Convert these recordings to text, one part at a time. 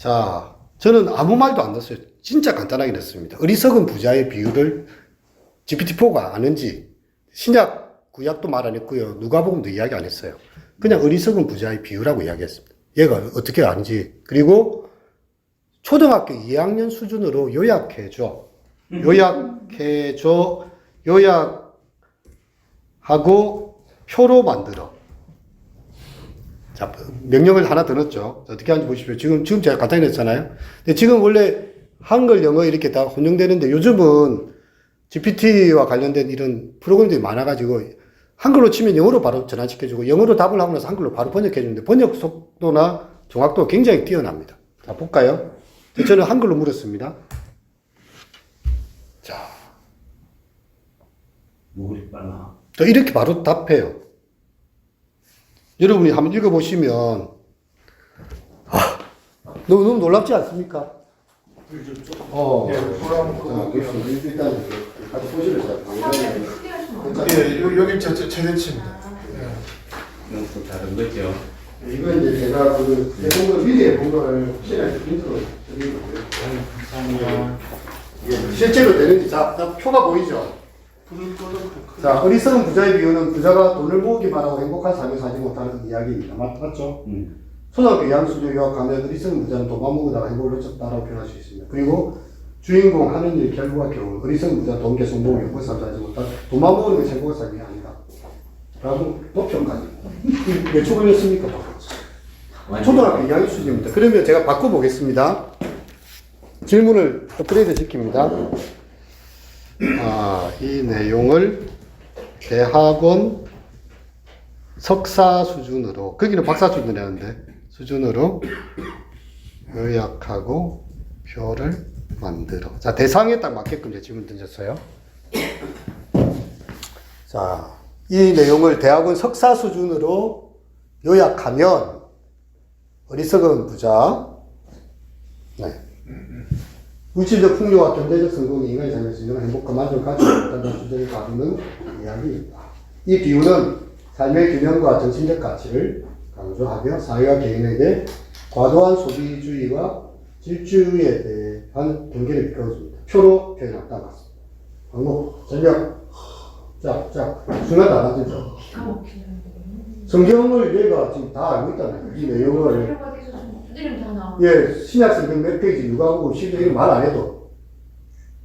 자, 저는 아무 말도 안 넣었어요. 진짜 간단하게 넣었습니다. 어리석은 부자의 비유를 GPT-4가 아는지 신약, 구약도 말 안 했고요. 누가복음도 이야기 안 했어요. 그냥 어리석은 부자의 비유라고 이야기했습니다. 얘가 어떻게 아는지. 그리고 초등학교 2학년 수준으로 요약해줘. 요약하고 표로 만들어. 자, 명령을 하나 더 넣었죠. 어떻게 하는지 보십시오. 지금 제가 간단히 냈잖아요. 근데 지금 원래 한글, 영어 이렇게 다 혼용되는데 요즘은 GPT와 관련된 이런 프로그램들이 많아가지고 한글로 치면 영어로 바로 전환시켜주고 영어로 답을 하고 나서 한글로 바로 번역해주는데 번역 속도나 정확도가 굉장히 뛰어납니다. 자, 볼까요? 저는 한글로 물었습니다. 자. 뭐 그리 빨라? 또 이렇게 바로 답해요. 여러분이 한번 읽어보시면, 너무 놀랍지 않습니까? 일단, 같이 보시면 여기 최대치입니다. 이건 또 다른 거죠. 이거 이제 제가 해본 미리에 본 거를 혹시나 인트로 드리고요. 감사합니다. 실제로 되는지, 자, 표가 보이죠? 자, 어리석은 부자의 비유는 부자가 돈을 모으기만 하고 행복한 삶을 살지 못하는 이야기입니다. 맞죠? 초등학교 2학년 수준에 요약하면 어리석은 부자는 돈만 모으다가 행복을 놓쳤다라고 표현할 수 있습니다. 그리고 주인공 하는 일 결과가 겨우 어리석은 부자는 돈 계속 모으고 행복한 삶을 살지 못한 돈만 모으는 것이 행복한 삶이 아니다. 라고 또 평가합니다. 몇 초 걸렸습니까? 초등학교 2학년 수준입니다. 그러면 제가 바꿔보겠습니다. 질문을 업그레이드 시킵니다. 이 내용을 대학원 석사 수준으로, 거기는 박사 수준이었는데, 수준으로 요약하고 표를 만들어. 자, 대상에 딱 맞게끔 이제 질문 던졌어요. 자, 이 내용을 대학원 석사 수준으로 요약하면, 어리석은 부자, 네. 물질적 풍요와 경제적 성공이 인간의 삶에서 인정한 행복과 만족을 가지고 있다는 주제를 다루는 이야기입니다. 이 비유는 삶의 균형과 정신적 가치를 강조하며 사회와 개인에게 과도한 소비주의와 질주에 대한 경계를 비춰줍니다. 표로 표현했다 맞습니다. 방법, 전략, 짝, 중요한 단어죠. 성경을 얘가 지금 다 알고 있다는 거예요. 이 내용을. 예, 신약 성경 몇 페이지, 누가복음 11일 말 안 해도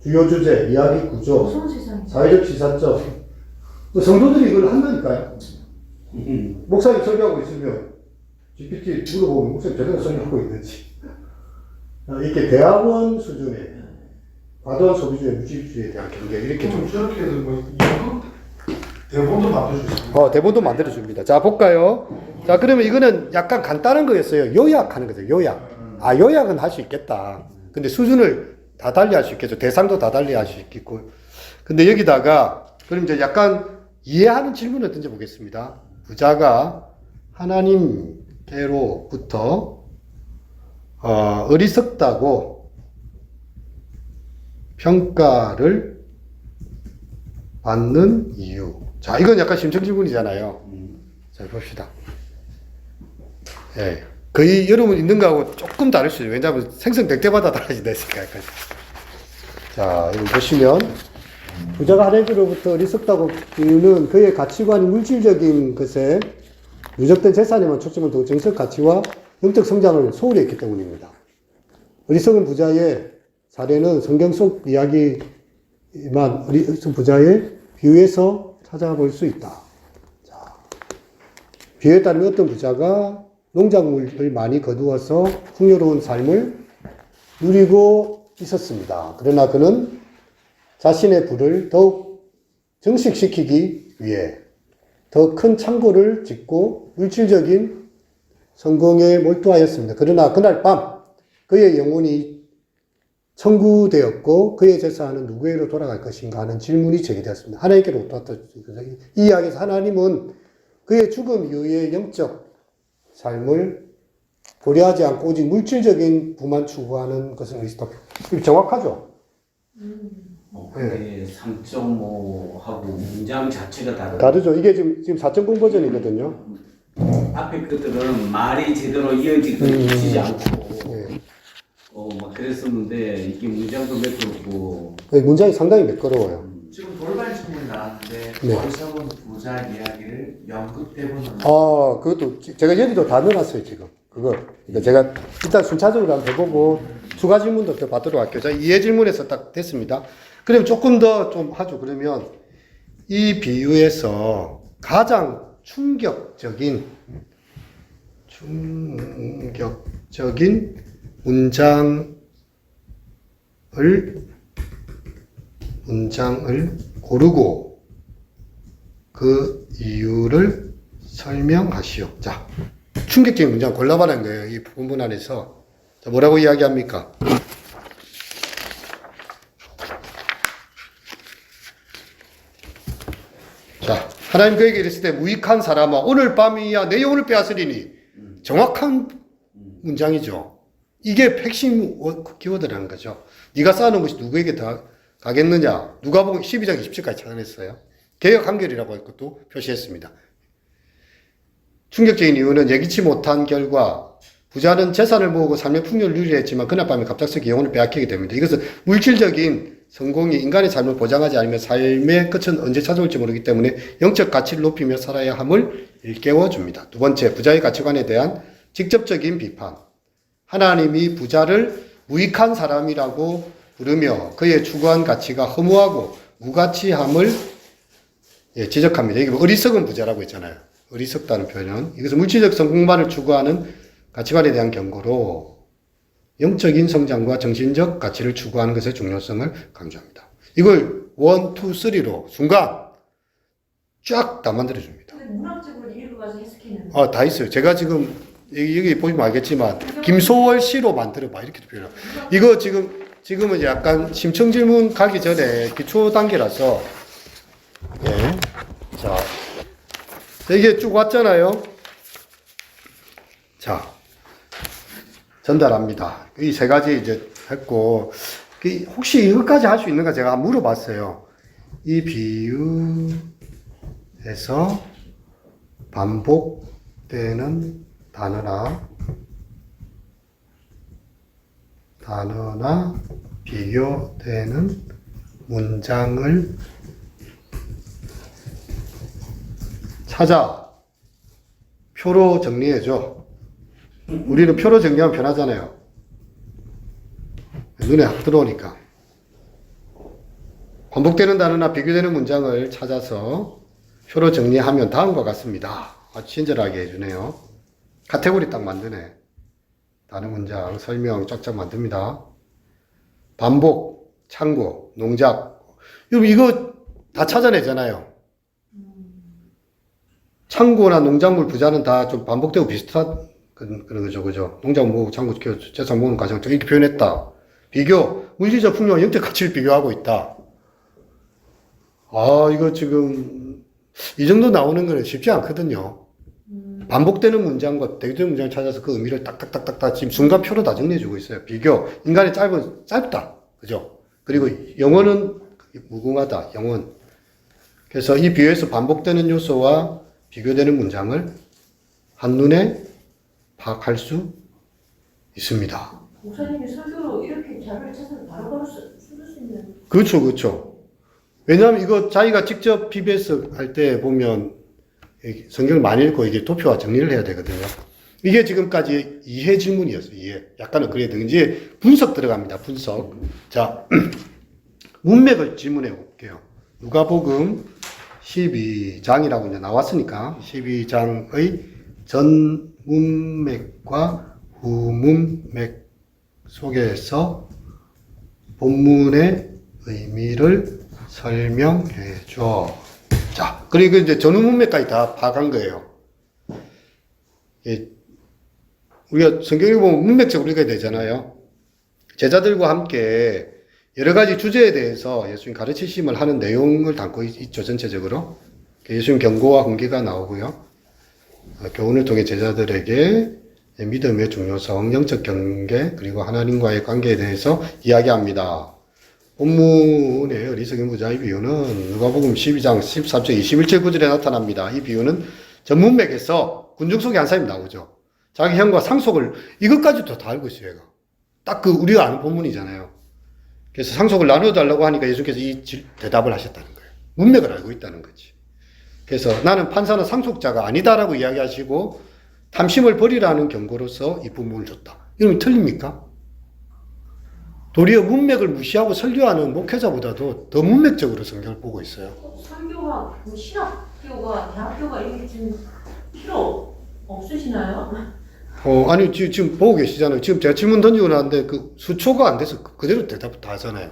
주요 주제, 이야기 구조, 사회적 시사점, 성도들이 이걸 한다니까요. 목사님 설교하고 있으면 GPT 물어보면 목사님 제대로 설교하고 있는지. 이렇게 대학원 수준의 과도한 소비주의, 물질주의에 대한 경계 이렇게 좀 저렇게 해서 뭐 대본도 만들어주세요. 대본도 만들어줍니다. 자, 볼까요? 자, 그러면 이거는 약간 간단한 거였어요. 요약하는 거죠, 요약. 요약은 할 수 있겠다. 근데 수준을 다 달리 할 수 있겠죠. 대상도 다 달리 할 수 있겠고. 근데 여기다가, 그럼 이제 약간 이해하는 질문을 던져보겠습니다. 부자가 하나님께로부터, 어리석다고 평가를 받는 이유. 자, 이건 약간 심층 질문이잖아요. 자, 봅시다. 예. 거의 여러분 있는 거하고 조금 다를 수 있어요. 왜냐하면 생성될 때마다 달라진다 했으니까. 약간. 자, 여기 보시면, 부자가 하나님께로부터 어리석다고 비유는 그의 가치관이 물질적인 것에 누적된 재산에만 초점을 두고 정신적 가치와 영적 성장을 소홀히 했기 때문입니다. 어리석은 부자의 사례는 성경 속 이야기만 어리석은 부자의 비유에서 찾아볼 수 있다. 자, 비유에 따르면 어떤 부자가 농작물을 많이 거두어서 풍요로운 삶을 누리고 있었습니다. 그러나 그는 자신의 부를 더욱 증식시키기 위해 더 큰 창고를 짓고 물질적인 성공에 몰두하였습니다. 그러나 그날 밤 그의 영혼이 청구되었고 그의 재산은 누구에게로 돌아갈 것인가 하는 질문이 제기되었습니다. 하나님께로부터 왔다. 이 이야기에서 하나님은 그의 죽음 이후의 영적 삶을 고려하지 않고 오직 물질적인 부만 추구하는 것을 의식하고 정확하죠? 근데 3.5하고 문장 자체가 다르죠. 이게 지금 4.0 버전이거든요. 앞에 것들은 말이 제대로 이어지지 않고 예. 그랬었는데 이게 문장도 매끄럽고 문장이 상당히 매끄러워요. 지금 돌발 질문이 나왔는데 네. 어리석은 부자 이야기를 연극대본으로 그것도 제가 여기도 다 넣어놨어요, 지금. 그러니까 제가 일단 순차적으로 한번 해보고 추가 질문도 더 받도록 할게요. 자, 이해 질문에서 딱 됐습니다. 그럼 조금 더 좀 하죠. 그러면 이 비유에서 가장 충격적인 문장을 고르고 그 이유를 설명하시오. 자, 충격적인 문장 골라봐라는 거예요. 이 본문 안에서. 자, 뭐라고 이야기합니까? 자, 하나님 그에게 이랬을 때 무익한 사람아 오늘 밤이야 내 영혼을 빼앗으리니 정확한 문장이죠. 이게 핵심 키워드라는 거죠. 네가 쌓아놓은 것이 누구에게 다 가겠느냐. 누가복음 12장 27까지 찾아냈어요. 개역 한결이라고 할 것도 표시했습니다. 충격적인 이유는 예기치 못한 결과 부자는 재산을 모으고 삶의 풍요를 누리려 했지만 그날 밤에 갑작스럽게 영혼을 빼앗기게 됩니다. 이것은 물질적인 성공이 인간의 삶을 보장하지 않으면 삶의 끝은 언제 찾아올지 모르기 때문에 영적 가치를 높이며 살아야 함을 일깨워줍니다. 두 번째, 부자의 가치관에 대한 직접적인 비판. 하나님이 부자를 무익한 사람이라고 부르며 그의 추구한 가치가 허무하고 무가치함을 지적합니다. 이게 어리석은 부자라고 했잖아요. 어리석다는 표현은 이것은 물질적 성공만을 추구하는 가치관에 대한 경고로 영적인 성장과 정신적 가치를 추구하는 것의 중요성을 강조합니다. 이걸 1, 2, 3로 순간 쫙 다 만들어줍니다. 근데 문학적으로 읽어가지고 해석했는데. 다 있어요. 제가 지금 여기 보시면 알겠지만 김소월 시로 만들어봐 이렇게 표현해요. 이거 지금은 약간 심층 질문 가기 전에 기초 단계라서 자 이게 쭉 왔잖아요. 자 전달합니다. 이 세 가지 이제 했고 혹시 이것까지 할 수 있는가 제가 물어봤어요. 이 비유에서 반복되는 단어나 비교되는 문장을 찾아 표로 정리해줘. 우리는 표로 정리하면 편하잖아요. 눈에 확 들어오니까. 반복되는 단어나 비교되는 문장을 찾아서 표로 정리하면 다음과 같습니다. 아주 친절하게 해주네요. 카테고리 딱 만드네. 단어 문장, 설명 쫙쫙 만듭니다. 반복, 창고, 농작. 이거 다 찾아내잖아요. 창고나 농작물 부자는 다 좀 반복되고 비슷한 그런 거죠, 그죠? 농작물 모으고 창고 재산 모으는 과정 이렇게 표현했다. 비교, 물질적 풍요와 영적 가치를 비교하고 있다. 이거 지금 이 정도 나오는 거는 쉽지 않거든요. 반복되는 문장과 대표되는 문장을 찾아서 그 의미를 딱딱딱딱 지금 순간표로 다 정리해주고 있어요. 비교, 인간의 짧다, 그죠? 그리고 영혼은 무궁하다, 영혼. 그래서 이 비유에서 반복되는 요소와 비교되는 문장을 한눈에 파악할 수 있습니다. 목사님이 설교로 이렇게 자료를 찾아서 바로바로 쓸 수 있는. 그렇죠. 왜냐하면 이거 자기가 직접 PBS 할 때 보면 성경을 많이 읽고 이게 도표와 정리를 해야 되거든요. 이게 지금까지 이해 질문이었어요. 이해. 약간은 그래도 이제 분석 들어갑니다. 분석. 자, 문맥을 질문해 볼게요. 누가복음 12장이라고 이제 나왔으니까 12장의 전 문맥과 후 문맥 속에서 본문의 의미를 설명해 줘. 자, 그리고 이제 전후 문맥까지 다 파악한 거예요. 우리가 성경을 보면 문맥적으로 읽어야 되잖아요. 제자들과 함께 여러 가지 주제에 대해서 예수님 가르치심을 하는 내용을 담고 있죠, 전체적으로. 예수님 경고와 훈계가 나오고요. 교훈을 통해 제자들에게 믿음의 중요성, 영적 경계, 그리고 하나님과의 관계에 대해서 이야기합니다. 본문의 어리석은 부자의 비유는 누가복음 12장 13절 21절 9절에 나타납니다. 이 비유는 전문맥에서 군중 속에 한 사람이 나오죠. 자기 형과 상속을 이것까지도 다 알고 있어요. 얘가. 딱 그 우리가 아는 본문이잖아요. 그래서 상속을 나눠달라고 하니까 예수께서 대답을 하셨다는 거예요. 문맥을 알고 있다는 거지. 그래서 나는 판사는 상속자가 아니다라고 이야기하시고 탐심을 버리라는 경고로서 이 부분을 줬다. 이러면 틀립니까? 도리어 문맥을 무시하고 설교하는 목회자보다도 더 문맥적으로 성경을 보고 있어요. 설교가 그 신학교가 대학교가 이렇게 지금 필요 없으시나요? 아니, 지금 보고 계시잖아요. 지금 제가 질문 던지고 나는데 그 수초가 안 돼서 그대로 대답 다 하잖아요.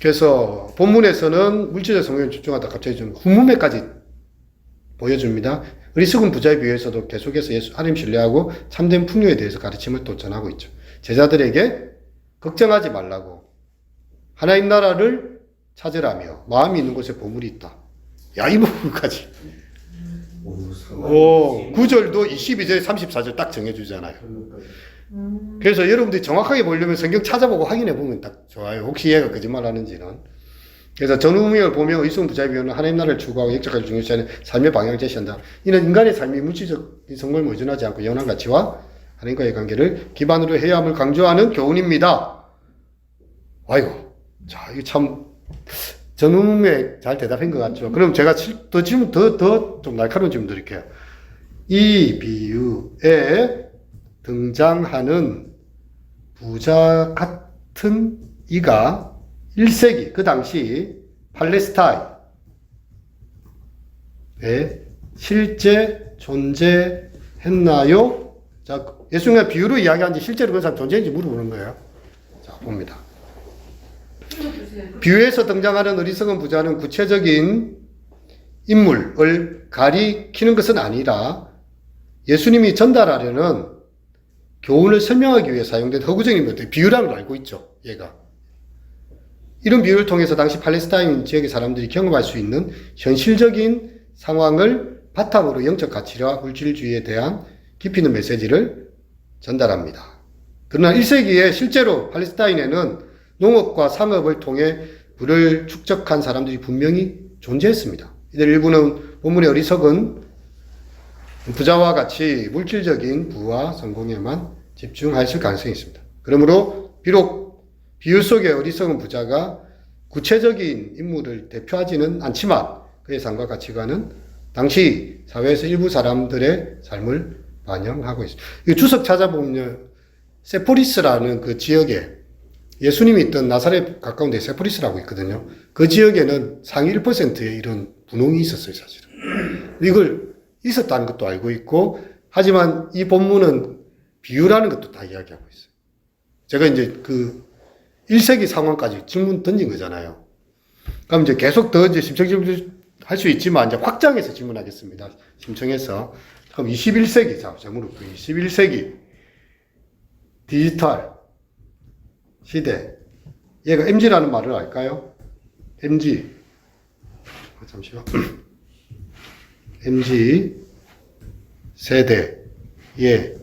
그래서 본문에서는 물질적 성경에 집중하다 갑자기 좀 후문맥까지 보여줍니다. 어리석은 부자에 비해서도 계속해서 예수 하나님 신뢰하고 참된 풍요에 대해서 가르침을 또 전하고 있죠. 제자들에게 걱정하지 말라고 하나님 나라를 찾으라며 마음이 있는 곳에 보물이 있다. 야, 이 부분까지. 9절도 22절, 34절 딱 정해주잖아요. 그래서 여러분들이 정확하게 보려면 성경 찾아보고 확인해 보면 딱 좋아요. 혹시 얘가 거짓말 하는지는. 그래서 전후문을 보면 의성 부자의 비유는 하나님 나라를 추구하고 역적까지 중요시하는 삶의 방향을 제시한다. 이는 인간의 삶이 물질적 성공을 의존하지 않고 영원한 가치와 하나님과의 관계를 기반으로 해야 함을 강조하는 교훈입니다. 아이고, 자, 이거 참 전후문에 잘 대답한 것 같죠. 그럼 제가 더 질문 더 좀 날카로운 질문 드릴게요. 이 비유에 등장하는 부자 같은 이가 1세기 그 당시 팔레스타인에 실제 존재했나요? 자, 예수님의 비유로 이야기하는지 실제로 그 사람 존재했는지 물어보는 거예요. 자, 봅니다. 비유에서 등장하는 어리석은 부자는 구체적인 인물을 가리키는 것은 아니라 예수님이 전달하려는 교훈을 설명하기 위해 사용된 허구적인 것들, 비유라는 걸 알고 있죠, 얘가. 이런 비유를 통해서 당시 팔레스타인 지역의 사람들이 경험할 수 있는 현실적인 상황을 바탕으로 영적 가치와 물질주의에 대한 깊이 있는 메시지를 전달합니다. 그러나 1세기에 실제로 팔레스타인에는 농업과 상업을 통해 부를 축적한 사람들이 분명히 존재했습니다. 이들 일부는 본문의 어리석은 부자와 같이 물질적인 부와 성공에만 집중하였을 가능성이 있습니다. 그러므로 비록 비유 속의 어리석은 부자가 구체적인 인물을 대표하지는 않지만 그의 삶과 가치관은 당시 사회에서 일부 사람들의 삶을 반영하고 있습니다. 이 주석 찾아보면 세포리스라는 그 지역에 예수님이 있던 나사렛 가까운 데 세포리스라고 있거든요. 그 지역에는 상위 1%의 이런 분홍이 있었어요, 사실은. 이걸 있었다는 것도 알고 있고, 하지만 이 본문은 비유라는 것도 다 이야기하고 있어요. 제가 이제 그 1세기 상황까지 질문 던진 거잖아요. 그럼 이제 계속 더 이제 심층 질문 할 수 있지만, 이제 확장해서 질문하겠습니다. 심층해서. 그럼 21세기, 자, 물어볼게요. 21세기 디지털 시대. 얘가 MZ라는 말을 알까요? MZ. 잠시만. MZ 세대. 예.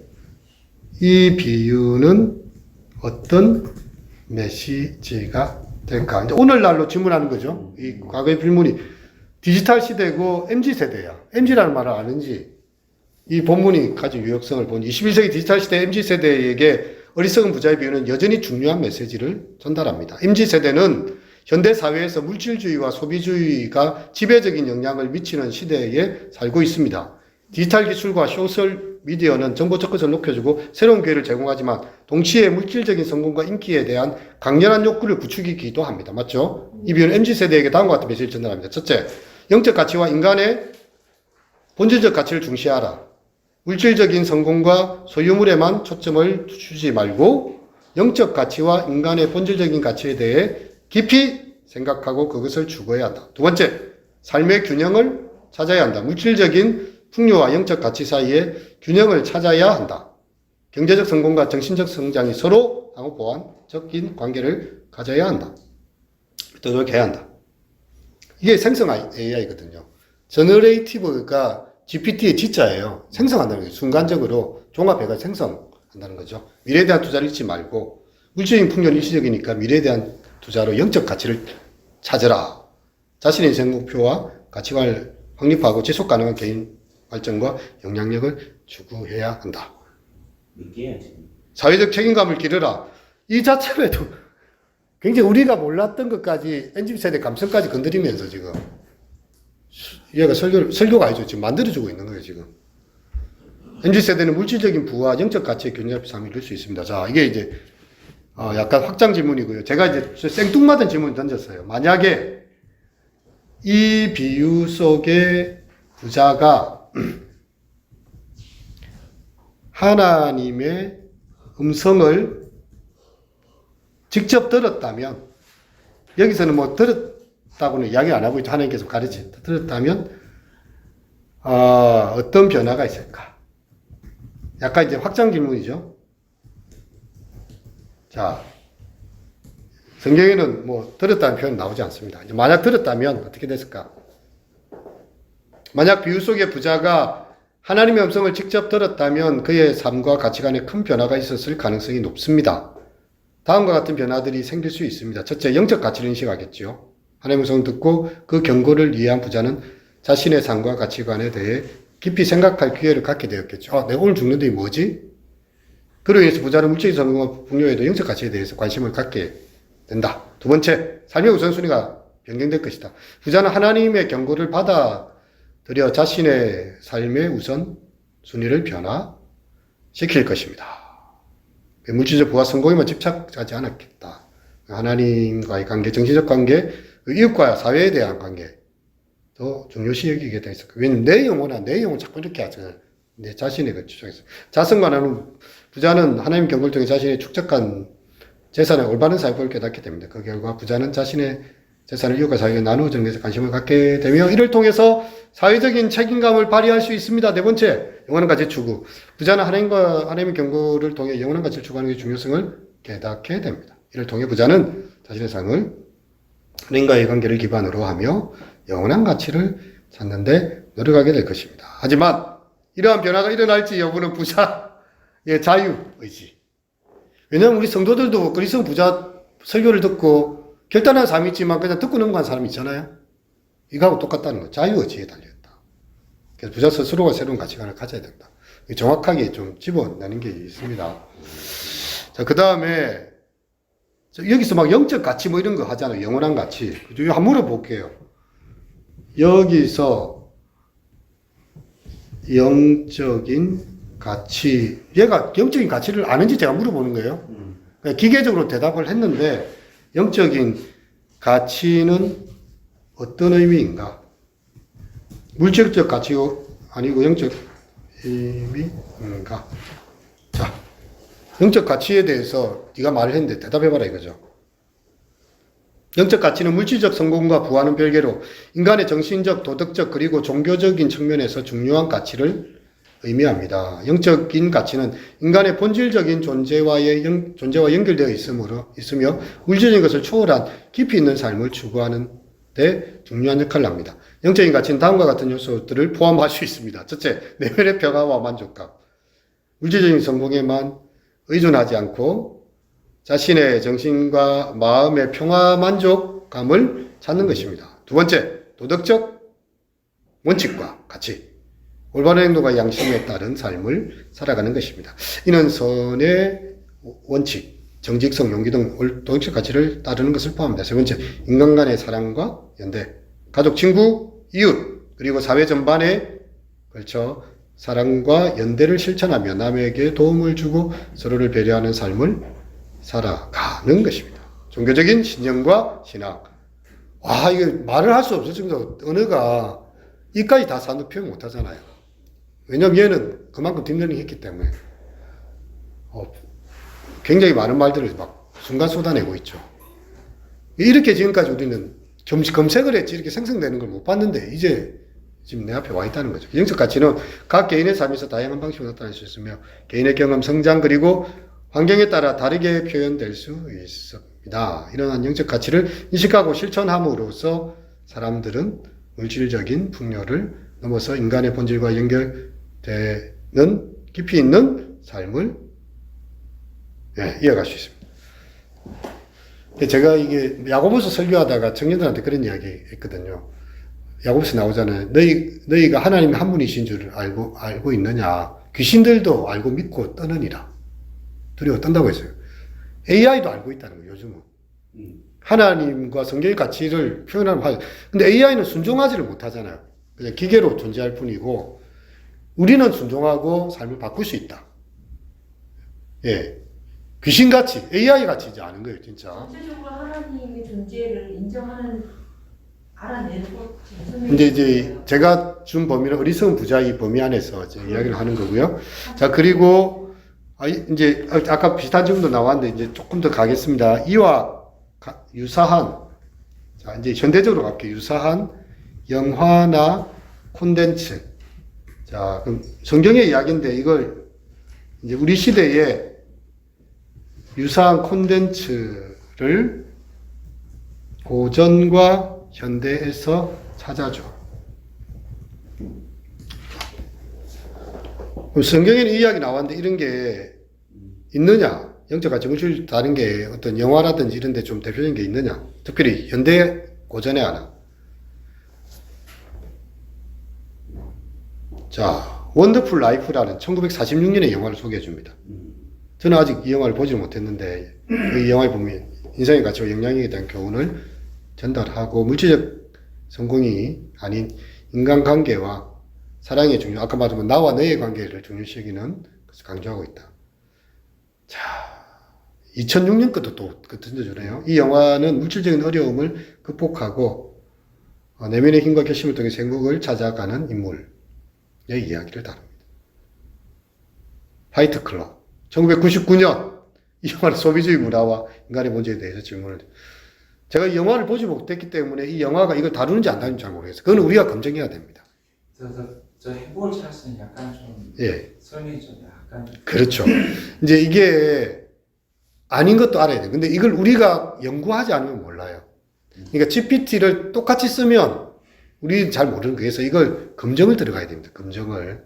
이 비유는 어떤 메시지가 될까? 이제 오늘날로 질문하는 거죠. 이 과거의 질문이 디지털 시대고 MZ 세대야. MZ라는 말을 아는지 이 본문이 가진 유역성을 본 21세기 디지털 시대 MZ 세대에게 어리석은 부자의 비유는 여전히 중요한 메시지를 전달합니다. MZ 세대는 현대 사회에서 물질주의와 소비주의가 지배적인 영향을 미치는 시대에 살고 있습니다. 디지털 기술과 소셜 미디어는 정보 접근성을 높여주고 새로운 기회를 제공하지만 동시에 물질적인 성공과 인기에 대한 강렬한 욕구를 부추기기도 합니다. 맞죠? 이 비유는 MZ 세대에게 다음과 같은 메시지를 전달합니다. 첫째, 영적 가치와 인간의 본질적 가치를 중시하라. 물질적인 성공과 소유물에만 초점을 두지 말고 영적 가치와 인간의 본질적인 가치에 대해 깊이 생각하고 그것을 추구해야 한다. 두 번째, 삶의 균형을 찾아야 한다. 물질적인 풍요와 영적 가치 사이에 균형을 찾아야 한다. 경제적 성공과 정신적 성장이 서로 상호 보완적인 관계를 가져야 한다. 노력해야 한다. 이게 생성 AI거든요. 저너레이티브가 GPT의 G자예요. 생성한다는 거죠. 순간적으로 종합해가 생성한다는 거죠. 미래에 대한 투자를 잊지 말고 물질적인 풍요는 일시적이니까 미래에 대한 투자로 영적 가치를 찾으라. 자신의 인생 목표와 가치관을 확립하고 지속 가능한 개인 발전과 영향력을 추구해야 한다. 믿게 해야지. 사회적 책임감을 기르라. 이 자체에도 굉장히 우리가 몰랐던 것까지 MZ세대 감성까지 건드리면서 지금 얘가 설교가 아니죠. 지금 만들어주고 있는 거예요, 지금. MZ세대는 물질적인 부와 영적 가치의 균열 삶을 이룰 수 있습니다. 자, 이게 이제 약간 확장 질문이고요. 제가 이제 생뚱맞은 질문을 던졌어요. 만약에 이 비유 속에 부자가 하나님의 음성을 직접 들었다면, 여기서는 뭐 들었다고는 이야기 안 하고 있죠. 하나님께서 가르친다. 들었다면 어떤 변화가 있을까? 약간 이제 확장 질문이죠. 자, 성경에는 뭐 들었다는 표현 나오지 않습니다. 이제 만약 들었다면 어떻게 됐을까? 만약 비유 속의 부자가 하나님의 음성을 직접 들었다면 그의 삶과 가치관에 큰 변화가 있었을 가능성이 높습니다. 다음과 같은 변화들이 생길 수 있습니다. 첫째, 영적 가치를 인식하겠죠. 하나님의 음성을 듣고 그 경고를 이해한 부자는 자신의 삶과 가치관에 대해 깊이 생각할 기회를 갖게 되었겠죠. 내가 오늘 죽는데 뭐지? 그로 인해서 부자는 물질적 성공과 풍요에도 영적 가치에 대해서 관심을 갖게 된다. 두 번째, 삶의 우선순위가 변경될 것이다. 부자는 하나님의 경고를 받아들여 자신의 삶의 우선순위를 변화시킬 것입니다. 물질적 부와 성공에만 집착하지 않았겠다. 하나님과의 관계, 정신적 관계, 이웃과 사회에 대한 관계 더 중요시 여기게 돼 있을 거예요. 왜냐면 내 영혼 자꾸 이렇게 하죠. 내 자신의 그 주장에서. 자성만하는 부자는 하나님 경고를 통해 자신의 축적한 재산의 올바른 사용법을 깨닫게 됩니다. 그 결과 부자는 자신의 재산을 이웃과 사회에 나누어 정리해서 관심을 갖게 되며 이를 통해서 사회적인 책임감을 발휘할 수 있습니다. 네 번째, 영원한 가치 추구. 부자는 하나님의 경고를 통해 영원한 가치를 추구하는 게 중요성을 깨닫게 됩니다. 이를 통해 부자는 자신의 삶을 하나님과의 관계를 기반으로 하며 영원한 가치를 찾는데 노력하게 될 것입니다. 하지만 이러한 변화가 일어날지 여부는 부자의 자유의지. 왜냐하면 우리 성도들도 그리스도 부자 설교를 듣고 결단한 삶이 있지만 그냥 듣고 넘어간 사람이 있잖아요. 이거하고 똑같다는 거. 자유의지에 달려있다. 그래서 부자 스스로가 새로운 가치관을 가져야 된다. 정확하게 좀 집어내는 게 있습니다. 자, 그 다음에 여기서 막 영적 가치 뭐 이런 거 하잖아요. 영원한 가치. 한번 물어볼게요. 여기서 영적인 가치, 얘가 영적인 가치를 아는지 제가 물어보는 거예요. 기계적으로 대답을 했는데 영적인 가치는 어떤 의미인가? 물질적 가치 아니고 영적 의미인가? 자, 영적 가치에 대해서 네가 말을 했는데 대답해봐라 이거죠. 영적 가치는 물질적 성공과 부와는 별개로 인간의 정신적, 도덕적 그리고 종교적인 측면에서 중요한 가치를 의미합니다. 영적인 가치는 인간의 본질적인 존재와 연결되어 있으며 물질적인 것을 초월한 깊이 있는 삶을 추구하는 데 중요한 역할을 합니다. 영적인 가치는 다음과 같은 요소들을 포함할 수 있습니다. 첫째, 내면의 평화와 만족감. 물질적인 성공에만 의존하지 않고 자신의 정신과 마음의 평화 만족감을 찾는 것입니다. 두 번째, 도덕적 원칙과 가치. 올바른 행동과 양심에 따른 삶을 살아가는 것입니다. 이는 선의 원칙, 정직성, 용기 등 도덕적 가치를 따르는 것을 포함합니다. 세 번째, 인간 간의 사랑과 연대. 가족, 친구, 이웃, 그리고 사회 전반에 걸쳐 사랑과 연대를 실천하며 남에게 도움을 주고 서로를 배려하는 삶을 살아가는 것입니다. 종교적인 신념과 신앙. 와, 이거 말을 할 수 없을 정도로 언어가 이까지 다 산도 표현 못 하잖아요. 왜냐면 얘는 그만큼 딥러닝 했기 때문에 굉장히 많은 말들을 막 순간 쏟아내고 있죠. 이렇게 지금까지 우리는 검색을 했지 이렇게 생성되는 걸 못 봤는데 이제 지금 내 앞에 와 있다는 거죠. 영적 가치는 각 개인의 삶에서 다양한 방식으로 나타날 수 있으며 개인의 경험, 성장 그리고 환경에 따라 다르게 표현될 수 있습니다. 이러한 영적 가치를 인식하고 실천함으로써 사람들은 물질적인 풍요를 넘어서 인간의 본질과 연결되는 깊이 있는 삶을 이어갈 수 있습니다. 제가 이게 야고보서 설교하다가 청년들한테 그런 이야기 했거든요. 야고보서 나오잖아요. 너희가 하나님이 한 분이신 줄 알고 있느냐? 귀신들도 알고 믿고 떠느니라. 두려워 떤다고 했어요. AI도 알고 있다는 거예요, 요즘은. 하나님과 성경의 가치를 표현하는 화. 근데 AI는 순종하지를 못하잖아요. 그냥 기계로 존재할 뿐이고, 우리는 순종하고 삶을 바꿀 수 있다. 예. 귀신같이, AI같이 이제 아는 거예요, 진짜. 전체적으로 하나님의 존재를 인정하는, 알아내는 것. 근데 이제 제가 준 범위는 어리석은 부자 이 범위 안에서 이제 이야기를 하는 거고요. 자, 그리고, 이제, 아까 비슷한 질문도 나왔는데, 이제 조금 더 가겠습니다. 이와 유사한, 자, 이제 현대적으로 갈게요. 유사한 영화나 콘텐츠. 자, 그럼 성경의 이야기인데, 이걸 이제 우리 시대에 유사한 콘텐츠를 고전과 현대에서 찾아줘. 성경에는 이 이야기 나왔는데 이런 게 있느냐? 영적 가치 물질 다른 게 어떤 영화라든지 이런 데 좀 대표적인 게 있느냐? 특별히 현대 고전에 하나. 자, 원더풀 라이프라는 1946년의 영화를 소개해 줍니다. 저는 아직 이 영화를 보지 못했는데 이 영화에 보면 인생의 가치와 영향력에 대한 교훈을 전달하고 물질적 성공이 아닌 인간관계와 사랑의 중요, 아까 말한 나와 너의 관계를 중요시 여기는 것을 강조하고 있다. 자, 2006년 것도 또 던져주네요. 이 영화는 물질적인 어려움을 극복하고 내면의 힘과 결심을 통해 행복을 찾아가는 인물의 이야기를 다룹니다. 파이트 클럽. 1999년 이 영화는 소비주의 문화와 인간의 문제에 대해서 질문을 제가 이 영화를 보지 못했기 때문에 이 영화가 이걸 다루는지 안 다루는지 잘 모르겠어요. 그건 우리가 검증해야 됩니다. 저 해볼 찬스는 약간 좀 예. 설명이 좀 약간 그렇죠. 이제 이게 아닌 것도 알아야 돼요. 근데 이걸 우리가 연구하지 않으면 몰라요. 그러니까 GPT를 똑같이 쓰면 우리는 잘 모르는 거예요. 그래서 이걸 검증을 들어가야 됩니다. 검증을.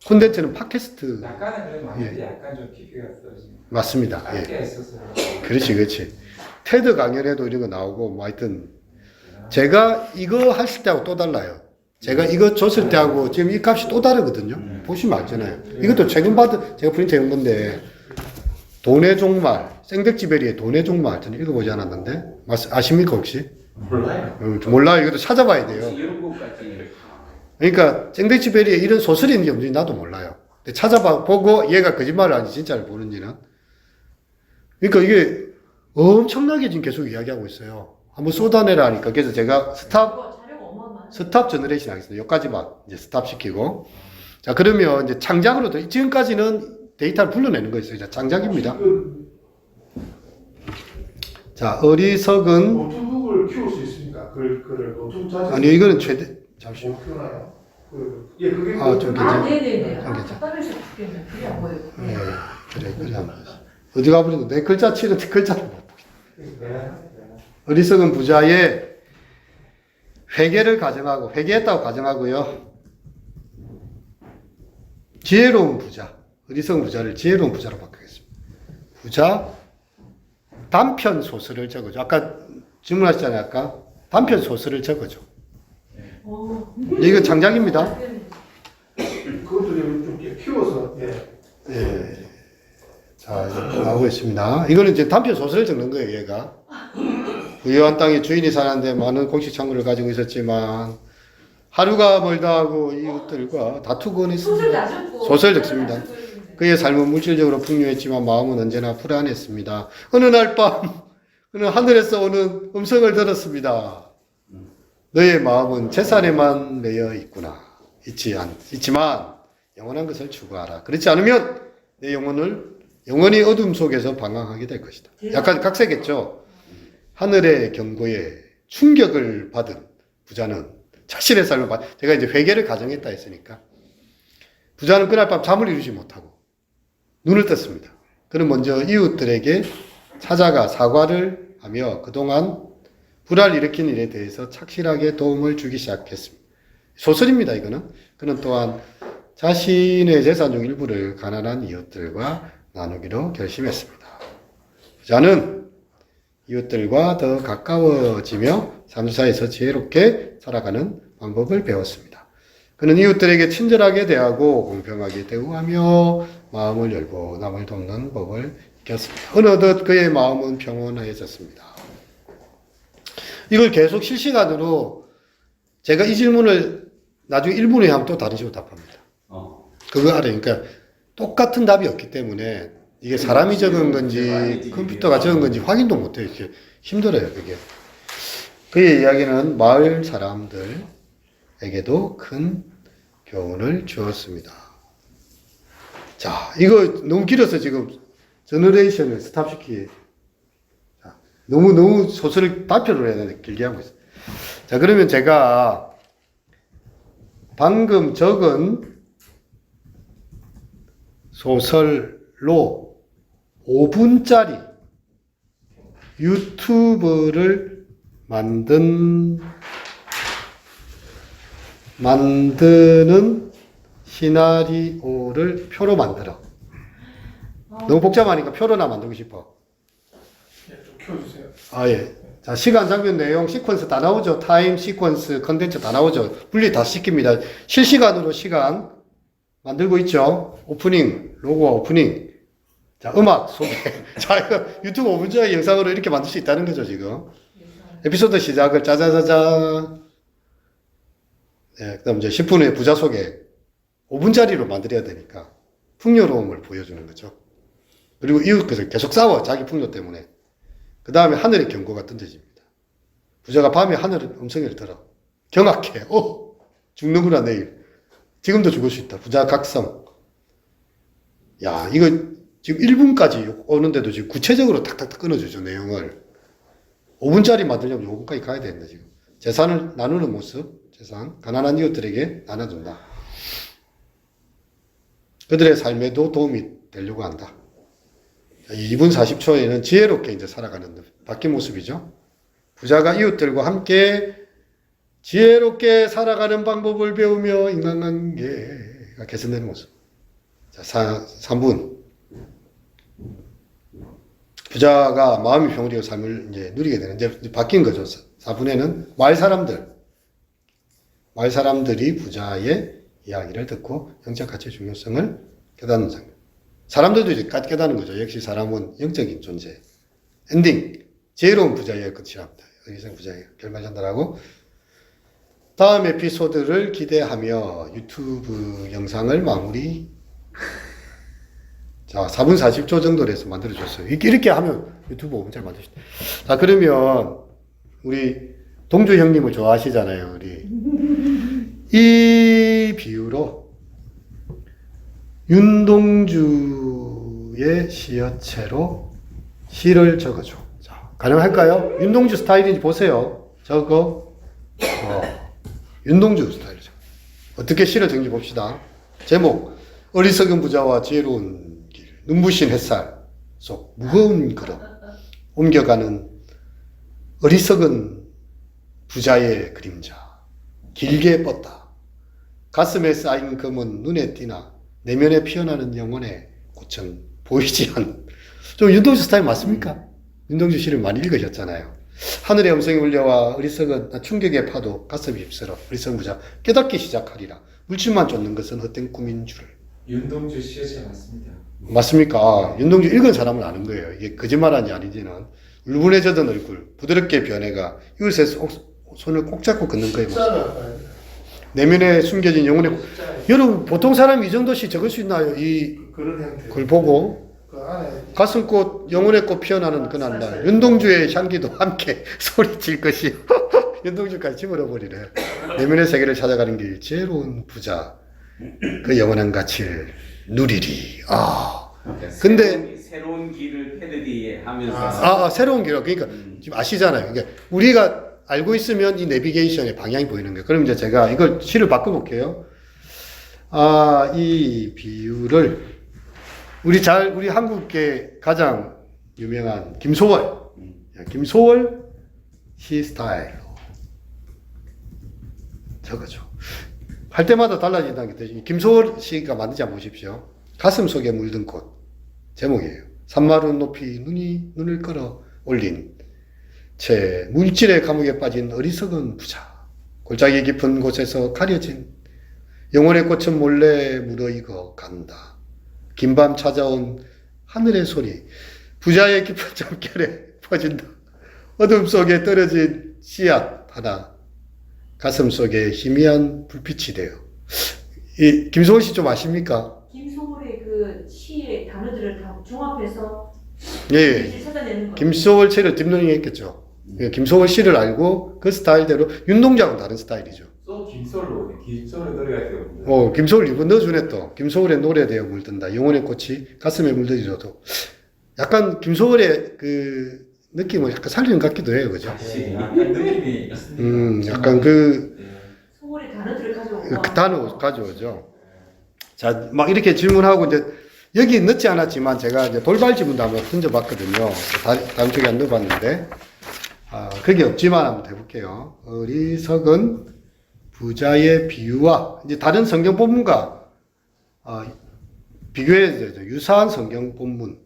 콘텐츠는 팟캐스트. 약간은 그래도 맞는데 약간 좀 깊이가 떨어지는. 맞습니다. 짧게 예. 했어서. 그렇지. 테드 강연에도 이런 거 나오고, 뭐 하여튼, 제가 이거 하실 때하고 또 달라요. 제가 이거 줬을 때하고 지금 이 값이 또 다르거든요. 보시면 알잖아요. 이것도 최근 제가 프린트 해온 건데, 돈의 종말, 생덱지베리의 돈의 종말, 저는 읽어보지 않았는데, 아십니까, 혹시? 몰라요. 몰라요. 이것도 찾아봐야 돼요. 이런 것까지. 그러니까, 생덱지베리에 이런 소설이 있는지 없는지 나도 몰라요. 근데 찾아보고 얘가 거짓말을 하는지 진짜를 보는지는. 그러니까 이게 엄청나게 지금 계속 이야기하고 있어요. 한번 쏟아내라 하니까. 그래서 제가 스탑 제너레이션 하겠습니다. 여기까지만 이제 스탑 시키고. 자, 그러면 이제 창작으로, 지금까지는 데이터를 불러내는 거였어요. 자, 창작입니다. 자, 어리석은. 노트북을 키울 수 있습니까? 그를 노트북 자체. 아니요, 이거는 잠시만요. 못 키우나요? 예, 그게. 좀 괜찮아요. 네네네. 괜찮아요. 답답해서 죽겠네. 그게 안 보여요. 네, 그래 한번. 어디 가버리고 내 글자 치는데 글자를 못 보겠다. 네. 어리석은 부자의 회개를 가정하고, 회개했다고 가정하고요. 지혜로운 부자, 어리석은 부자를 지혜로운 부자로 바꾸겠습니다. 부자, 단편 소설을 적어줘. 아까 질문하셨잖아요, 아까. 단편 소설을 적어줘. 이거 창작입니다. 그것도 좀 키워서, 예. 예. 자, 이제 나오고 있습니다. 이거는 이제 단편 소설을 적는 거예요, 얘가. 부유한 땅에 주인이 사는데 많은 공식 창고를 가지고 있었지만, 하루가 멀다 하고 이웃들과 다투곤 했습니다. 소설 적습니다. 그의 삶은 물질적으로 풍요했지만 마음은 언제나 불안했습니다. 어느 날 밤, 그는 하늘에서 오는 음성을 들었습니다. 너의 마음은 재산에만 매여 있구나. 있지만 영원한 것을 추구하라. 그렇지 않으면 내 영원히 어둠 속에서 방황하게 될 것이다. 약간 각색했죠. 하늘의 경고에 충격을 받은 부자는 자신의 삶을 제가 이제 회개를 가정했다 했으니까 부자는 그날 밤 잠을 이루지 못하고 눈을 떴습니다. 그는 먼저 이웃들에게 찾아가 사과를 하며 그동안 불화를 일으킨 일에 대해서 착실하게 도움을 주기 시작했습니다. 소설입니다, 이거는. 그는 또한 자신의 재산 중 일부를 가난한 이웃들과 나누기로 결심했습니다. 부자는 이웃들과 더 가까워지며 삶 사이에서 지혜롭게 살아가는 방법을 배웠습니다. 그는 이웃들에게 친절하게 대하고 공평하게 대우하며 마음을 열고 남을 돕는 법을 익혔습니다. 어느덧 그의 마음은 평온해졌습니다. 이걸 계속 실시간으로 제가 이 질문을 나중에 1분 후에 하면 또 다른 식으로 답합니다. 그거 알아요. 그러니까 똑같은 답이 없기 때문에 이게 사람이 적은 건지 컴퓨터가 적은 건지 확인도 못해요. 이렇게 힘들어요, 그게. 그의 이야기는 마을 사람들에게도 큰 교훈을 주었습니다. 자, 이거 너무 길어서 지금 저너레이션을 스탑시키. 너무 소설을 발표를 해야 되는데 길게 하고 있어요. 자, 그러면 제가 방금 적은 소설로 5분짜리 유튜브를 만드는 시나리오를 표로 만들어. 너무 복잡하니까 표로나 만들고 싶어. 예, 좀 키워주세요. 아, 예. 자, 시간, 장면, 내용, 시퀀스 다 나오죠. 타임, 시퀀스, 컨텐츠 다 나오죠. 분리 다 시킵니다. 실시간으로 시간 만들고 있죠. 오프닝, 로고와 오프닝. 자, 음악 소개. 자, 이거 유튜브 5분짜리 영상으로 이렇게 만들 수 있다는 거죠, 지금. 에피소드 시작을 짜자자자. 네, 그 다음 이제 10분 후에 부자 소개. 5분짜리로 만들어야 되니까 풍요로움을 보여주는 거죠. 그리고 이웃께서 계속 싸워, 자기 풍요 때문에. 그 다음에 하늘의 경고가 던져집니다. 부자가 밤에 하늘의 음성을 들어. 경악해. 죽는구나, 내일. 지금도 죽을 수 있다. 부자 각성. 야, 이거 지금 1분까지 오는데도 지금 구체적으로 탁탁탁 끊어주죠, 내용을. 5분짜리 만들려면 5분까지 가야 되는데, 지금. 재산을 나누는 모습, 재산. 가난한 이웃들에게 나눠준다. 그들의 삶에도 도움이 되려고 한다. 2분 40초에는 지혜롭게 이제 살아가는 바뀐 모습이죠. 부자가 이웃들과 함께 지혜롭게 살아가는 방법을 배우며 인간관계가 개선되는 모습. 자, 3분. 부자가 마음이 평온하고 삶을 이제 누리게 되는, 이제 바뀐 거죠. 4분에는 마을 사람들이 부자의 이야기를 듣고 영적 가치의 중요성을 깨닫는 장면. 사람들도 이제 깨닫는 거죠. 역시 사람은 영적인 존재. 엔딩. 지혜로운 부자의 끝이랍니다. 의성 부자의 결말 전달하고. 다음 에피소드를 기대하며 유튜브 영상을 마무리. 자, 4분 40초 정도로 해서 만들어줬어요. 이렇게 하면 유튜브 5분짜리 만들 수 있다. 자, 그러면 우리 동주 형님을 좋아하시잖아요. 우리. 이 비유로 윤동주의 시어체로 시를 적어줘. 자, 가능할까요? 윤동주 스타일인지 보세요. 윤동주 스타일이죠. 어떻게 시를 적는지 봅시다. 제목, 어리석은 부자와 지혜로운 길, 눈부신 햇살 속 무거운 그릇, 옮겨가는 어리석은 부자의 그림자, 길게 뻗다. 가슴에 쌓인 금은 눈에 띄나 내면에 피어나는 영혼의 꽃은 보이지 않는. 좀 윤동주 스타일 맞습니까? 윤동주 시를 많이 읽으셨잖아요. 하늘의 음성이 울려와 어리석은 충격의 파도 가슴이 휩쓸어 어리석은 부자 깨닫기 시작하리라. 물질만 쫓는 것은 헛된 꿈인 줄. 윤동주 시어체 맞습니다. 맞습니까? 아, 윤동주 읽은 사람은 아는 거예요. 이게 거짓말한지 아닌지는. 울분해졌던 얼굴, 부드럽게 변해가 이웃의 손을 꼭 잡고 걷는 거예요. 내면에 숨겨진 영혼의 여러분, 보통 사람이 이 정도씩 적을 수 있나요? 그런 형태. 그걸 보고 그 안에 가슴꽃, 영혼의 꽃 피어나는 그날 윤동주의 향기도 함께 소리칠 것이요. 윤동주까지 집어넣어 버리네. 내면의 세계를 찾아가는 길, 지혜로운 부자, 그 영원한 가치를 누리리. 근데 새로운 길을 패러디하면서 새로운 길. 그러니까 지금 아시잖아요. 그러니까 우리가 알고 있으면 이 내비게이션의 방향이 보이는 거예요. 그럼 이제 제가 이걸 시를 바꿔볼게요. 이 비유를 우리 한국의 가장 유명한 김소월 시 스타일로 적어줘. 할 때마다 달라진다는 게 되지. 김소월 씨가 만든지 한번 보십시오. 가슴 속에 물든 꽃. 제목이에요. 산마른 높이 눈을 끌어 올린 채 물질의 감옥에 빠진 어리석은 부자. 골짜기 깊은 곳에서 가려진 영혼의 꽃은 몰래 무르익어 간다. 긴밤 찾아온 하늘의 소리. 부자의 깊은 잠결에 퍼진다. 어둠 속에 떨어진 씨앗 하나. 가슴 속에 희미한 불빛이 돼요. 이 김소월 씨 좀 아십니까? 김소월의 그 시의 단어들을 다 종합해서 예. 빛을 찾아내는 거예요. 김소월 책을 딥러닝 했겠죠. 김소월 씨를 알고 그 스타일대로 윤동자하고는 다른 스타일이죠. 또 김솔로 노래가 되거든요. 김소월 이거 넣어주네 또. 김소월의 노래되어 물든다. 영혼의 꽃이 가슴에 물들이려도. 약간 김소월의 그 느낌을 약간 살리는 것 같기도 해요. 그죠? 약간 느낌이 있습니다. 약간 그 소월의 단어들을 가져오고 그 단어 가져오죠. 자, 막 이렇게 질문하고 이제 여기 넣지 않았지만 제가 이제 돌발 질문도 한번 던져봤거든요. 다른 쪽에 안 넣어봤는데. 그게 없지만 한번 해볼게요. 어리석은 부자의 비유와 이제 다른 성경 본문과 비교해서 유사한 성경 본문이나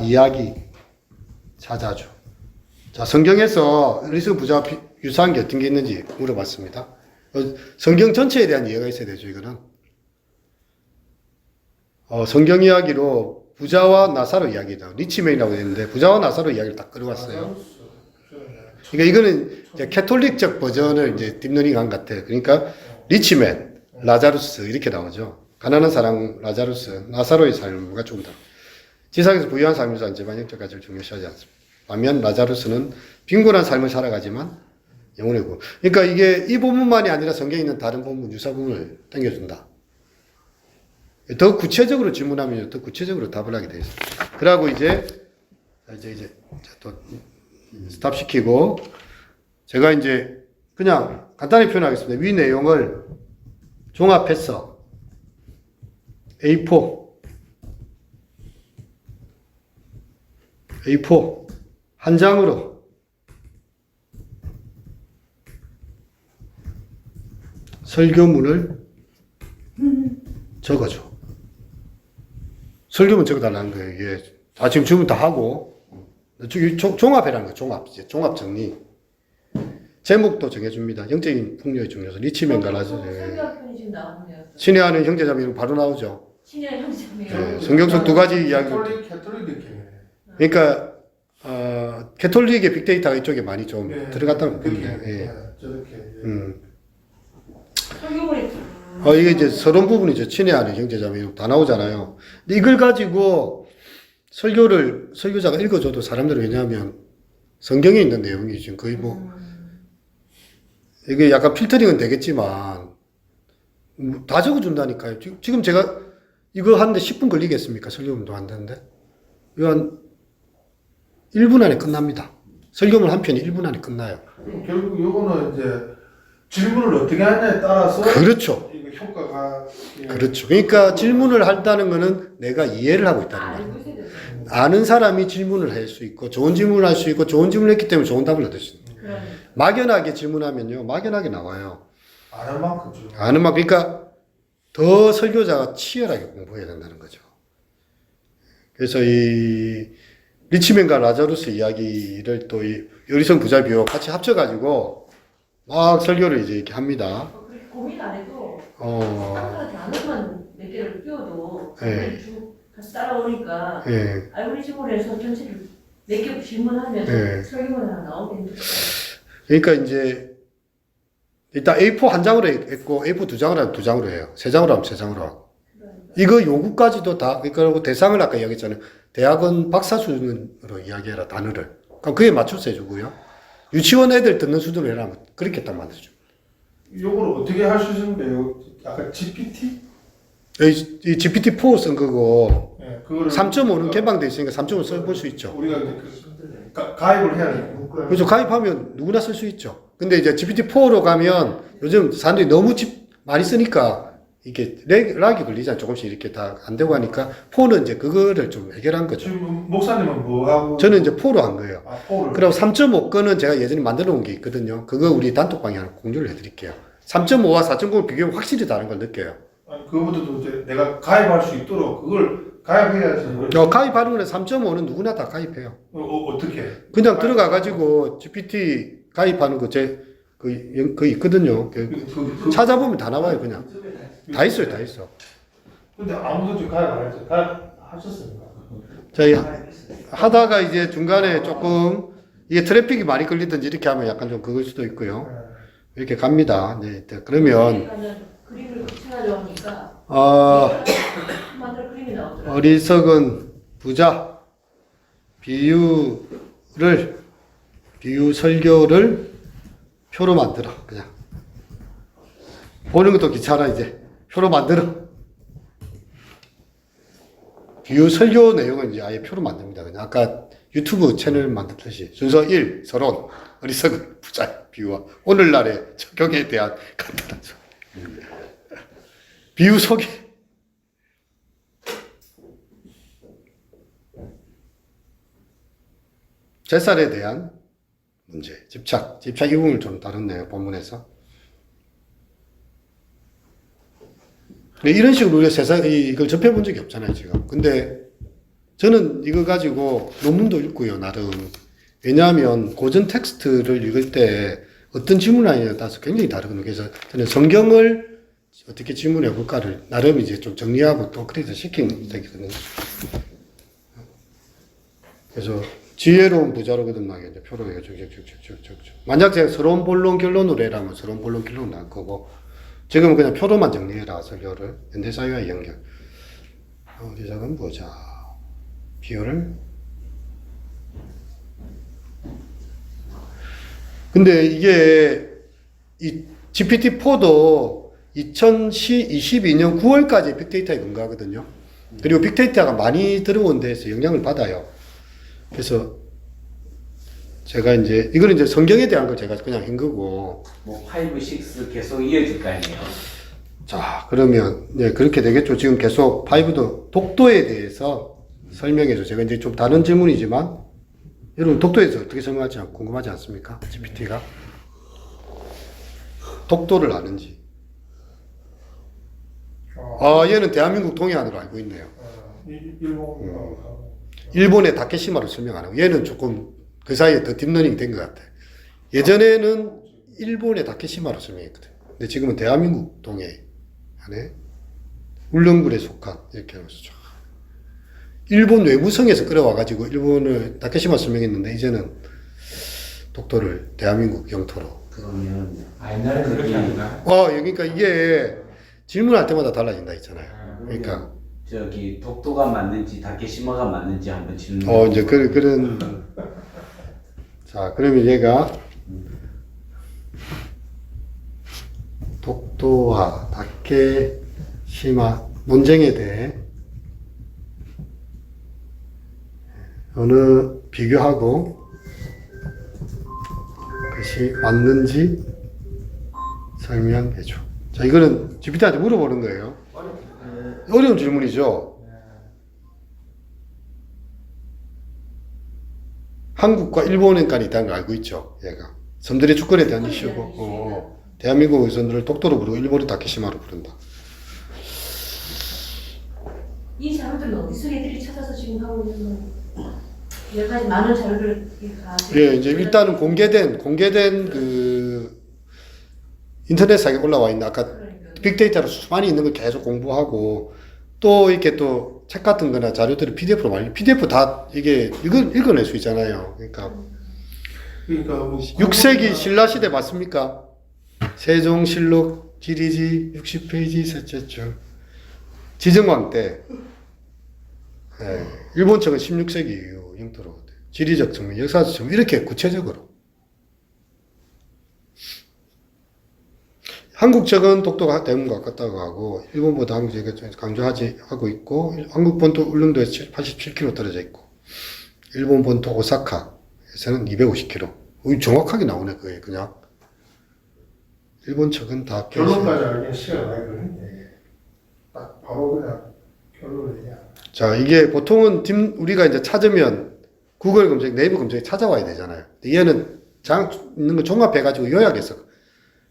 이야기 찾아줘. 자, 성경에서 어리석은 부자와 유사한 게 어떤 게 있는지 물어봤습니다. 성경 전체에 대한 이해가 있어야 되죠, 이거는. 성경 이야기로 부자와 나사로 이야기다. 리치맨이라고 했는데 부자와 나사로 이야기를 딱 끌어왔어요. 그러니까 이거는 이제 캐톨릭적 버전을 이제 딥러닝 한 것 같아요. 그러니까 리치맨, 라자루스 이렇게 나오죠. 가난한 사람 라자루스, 나사로의 삶과 조금 다르. 지상에서 부유한 삶을 살지만 영적 가치를 중요시하지 않습니다. 반면 라자루스는 빈곤한 삶을 살아가지만 영혼의 구. 그러니까 이게 이 본문만이 아니라 성경에 있는 다른 본문, 유사 본문을 당겨준다. 더 구체적으로 질문하면 더 구체적으로 답을 하게 되어 있습니다. 그러고 이제 또 스탑 시키고 제가 이제 그냥 간단히 표현하겠습니다. 위 내용을 종합해서 A4 한 장으로 설교문을 적어줘. 설교문 적어달라는 거예요. 이게 지금 주문 다 하고 종합해라는 거예요. 종합 정리. 제목도 정해줍니다. 영적인 풍요의 중요성. 리치맨과 라자루스. 설교편이 지금 나오네요. 친애하는 형제자매로 바로 나오죠. 친애의 형제자매. 네, 성경 속 두 가지 이야기. 캐톨릭 느낌이네. 그러니까 캐톨릭의 빅데이터가 이쪽에 많이 좀 네, 들어갔다는 느낌. 겁니다. 예. 저렇게. 설교문이 이게 이제 서론 부분이죠. 친애하는 형제자매 다 나오잖아요. 근데 이걸 가지고 설교자가 읽어줘도 사람들은 왜냐하면 성경에 있는 내용이 지금 거의 이게 약간 필터링은 되겠지만 다 적어준다니까요. 지금 제가 이거 하는데 10분 걸리겠습니까? 설교문도 안 되는데. 이거 한 1분 안에 끝납니다. 설교문 한 편이 1분 안에 끝나요. 결국 요거는 이제 질문을 어떻게 하냐에 따라서 그렇죠. 이거 효과가 그렇죠. 그러니까 질문을 한다는 거는 내가 이해를 하고 있다는 거예요. 아는 사람이 질문을 할 수 있고 좋은 질문을 할 수 있고 좋은 질문을 했기 때문에 좋은 답을 얻을 수 있는 거예요. 막연하게 질문하면요. 막연하게 나와요. 아는 만큼 좀. 아는 만큼. 그러니까 더 설교자가 치열하게 공부해야 된다는 거죠. 그래서 이 리치맨과 라자루스 이야기를 또 이 어리석은 부자 비유와 같이 합쳐가지고 막 설교를 이제 이렇게 합니다. 그렇게 고민 안 해도 어, 단어만 몇 개를 끼워도 네. 쭉 같이 따라오니까 예. 알고리 질문에서 전체를 몇 개 질문하면 네. 설교문 하나 나오겠는데. 그러니까 이제 일단 A4 한 장으로 했고 A4 두 장으로 하면 두 장으로 해요. 세 장으로 하면 세 장으로 하고. 이거 요구까지도 다, 그리고 대상을 아까 이야기했잖아요. 대학은 박사 수준으로 이야기해라, 단어를. 그럼 그에 맞춰서 해주고요. 유치원 애들 듣는 수준으로 해라, 그렇게 딱 만들어줘. 요거를 어떻게 할 수 있는데요? 약간 GPT? 이 GPT-4 쓴 거고, 네, 그거를 3.5는 개방돼 있으니까 3.5 써볼 수 있죠. 우리가 이제 가입을 해야 돼요. 그렇죠. 가입하면 누구나 쓸 수 있죠. 근데 이제 GPT-4로 가면 요즘 사람들이 너무 많이 쓰니까 이게 락이 걸리잖아요. 조금씩 이렇게 다 안 되고 하니까 4는 이제 그거를 좀 해결한 거죠. 지금 목사님은 뭐 하고? 저는 이제 4로 한 거예요. 4를. 그리고 3.5 거는 제가 예전에 만들어 놓은 게 있거든요. 그거 우리 단톡방에 하나 공유를 해드릴게요. 3.5와 4.0을 비교하면 확실히 다른 걸 느껴요. 아니, 그거보다도 이제 내가 가입할 수 있도록 그걸 가입해야지. 가입하는 거는 3.5는 누구나 다 가입해요. 어떻게? 그냥 들어가가지고 GPT 가입하는 거 그 있거든요. 찾아보면 다 나와요, 그냥. 다 있어요, 다 있어. 근데 아무도 지금 가입 안 했죠. 가입하셨습니까? 저희 하다가 이제 중간에 조금 이게 트래픽이 많이 걸리든지 이렇게 하면 약간 좀 그걸 수도 있고요. 이렇게 갑니다. 네, 그러면 그림을 붙여가지고 하니까 만들 그림이 나오더라고요. 어리석은 부자 비유 설교를 표로 만들어. 그냥 보는 것도 귀찮아. 이제 표로 만들어. 비유 설교 내용은 이제 아예 표로 만듭니다. 그냥 아까 유튜브 채널 만들듯이 순서 1 서론 어리석은 부자 비유와 오늘날의 적용에 대한 간단한 소개. 비유 소개. 재살에 대한 문제, 집착 이 부분을 좀 다뤘네요, 본문에서. 이런 식으로 우리가 이걸 접해본 적이 없잖아요, 지금. 근데 저는 이거 가지고 논문도 읽고요, 나름. 왜냐하면 고전 텍스트를 읽을 때 어떤 질문하느냐에 따라서 굉장히 다르거든요. 그래서 저는 성경을 어떻게 질문해 볼까를 나름 이제 좀 정리하고 또 그래서 시킨 적이거든요. 그래서 지혜로운 부자로 거듭나게 이제 표로 해가지고 쭉쭉쭉쭉쭉. 만약 제가 서론 본론 결론으로 해라면 서론 본론 결론 날 거고, 지금은 그냥 표로만 정리해라, 설교를. 현대사회와의 연결. 어리석은 부자. 비유를. 근데 이게, 이 GPT-4도 2022년 9월까지 빅데이터에 근거하거든요. 그리고 빅데이터가 많이 들어온 데에서 영향을 받아요. 그래서 제가 이제 이거는 이제 성경에 대한 걸 제가 그냥 한 거고. 뭐 5, 6 계속 이어질 거 아니에요. 자, 그러면 네, 그렇게 되겠죠. 지금 계속 5도 독도에 대해서 설명해서 제가 이제 좀 다른 질문이지만 여러분 독도에 대해서 어떻게 설명할지 궁금하지 않습니까? GPT가 독도를 아는지. 얘는 대한민국 동해안으로 알고 있네요. 일본의 다케시마로 설명 안 하고 얘는 조금 그 사이에 더 딥러닝이 된 것 같아. 예전에는 일본의 다케시마로 설명했거든. 근데 지금은 대한민국 동해안에 울릉도에 속한 이렇게 하면서 일본 외부성에서 끌어와가지고 일본을 다케시마 설명했는데 이제는 독도를 대한민국 영토로. 그러면 옛날에 그렇게 아닌가? 그러니까 이게 질문할 때마다 달라진다 있잖아요. 그러니까 저기 독도가 맞는지 다케시마가 맞는지 한번 질문. 이제 그런. 자, 그러면 얘가 독도와 다케시마 논쟁에 대해 어느 비교하고 그것이 맞는지 설명해줘. 자, 이거는 GPT한테 물어보는 거예요. 어려운 질문이죠. 한국과 일본간이 있다는 걸 알고 있죠, 얘가. 섬들의 주권에 대한 이슈고, 대한민국 의선들을 독도로 부르고 일본을 다케시마로 부른다. 이 자료들은 어디서 애들이 찾아서 지금 하고 있는 거예요? 여러 가지 많은 자료를 예, 이제 일단은 공개된 그 인터넷 사이에 올라와 있는 아까 빅데이터로 수많이 있는 걸 계속 공부하고 또 이렇게 또 책 같은 거나 자료들을 PDF로 많이 PDF 다 이게 읽어낼 수 있잖아요. 그러니까 뭐 6세기 신라 시대 맞습니까? 세종실록 지리지 60페이지 셋째 줄 지정왕 때 일본 측은 16세기 이후 영토로 지리적 측면, 역사적 측면 이렇게 구체적으로 한국 측은 독도가 대문과 같다고 하고 일본보다 한국 측이 강조하고 있고 한국 본토 울릉도에서 87km 떨어져 있고 일본 본토 오사카에서는 250km. 정확하게 나오네 그게 그냥. 일본 측은 다 결론까지 알기엔 시간이 많이 걸리네. 딱 바로 그냥 결론을 해야. 자, 이게 보통은 우리가 이제 찾으면 구글 검색, 네이버 검색에 찾아와야 되잖아요. 얘는 있는 거 종합해가지고 요약해서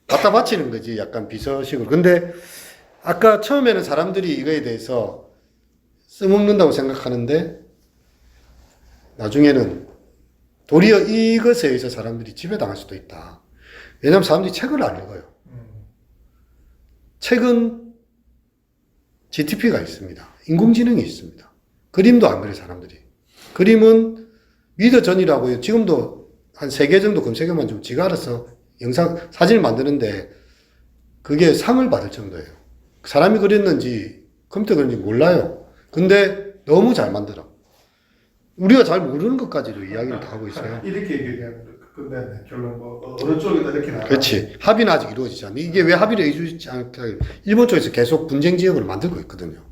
갖다 바치는 거지, 약간 비서식으로. 근데 아까 처음에는 사람들이 이거에 대해서 써먹는다고 생각하는데 나중에는 도리어 이것에 의해서 사람들이 지배당할 수도 있다. 왜냐하면 사람들이 책을 안 읽어요. 책은 GTP가 있습니다. 인공지능이 있습니다. 그림도 안 그래, 사람들이. 그림은 미드 전이라고요. 지금도 한 3개 정도 검색어만 좀 지가 알아서 사진을 만드는데 그게 상을 받을 정도예요. 사람이 그렸는지 컴퓨터가 그렸는지 몰라요. 근데 너무 잘 만들어. 우리가 잘 모르는 것까지도 이야기를 다 하고 있어요. 이렇게 얘기하면 끝내 결론 뭐 어느 쪽이다 이렇게 나가. 그렇지. 합의는 아직 이루어지지 않는. 이게 왜 합의를 이루어지지 않게 일본 쪽에서 계속 분쟁 지역을 만들고 있거든요.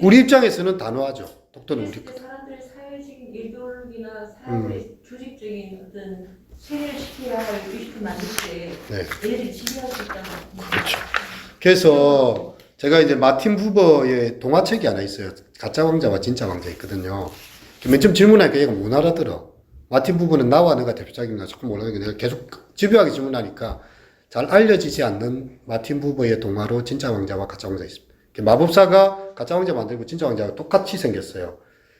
우리 입장에서는 단호하죠. 독도는 우리 거다. 사람들의 사회적인 이데올로기나 사람들의 조직적인 어떤 체계를 시켜야 할 이슈를 만들 때 네. 얘네들이 지배할 수 있다는 그렇죠. 그래서 제가 이제 마틴 부버의 동화책이 하나 있어요. 가짜 왕자와 진짜 왕자 있거든요. 맨 처음 질문하니까 얘가 못 알아들어. 마틴 부버는 나와 너가 대표작입니다. 조금 몰라니까 내가 계속 집요하게 질문하니까 잘 알려지지 않는 마틴 부버의 동화로 진짜 왕자와 가짜 왕자 있습니다. 마법사가 가짜 왕자 만들고 진짜 왕자가 똑같이 생겼어요.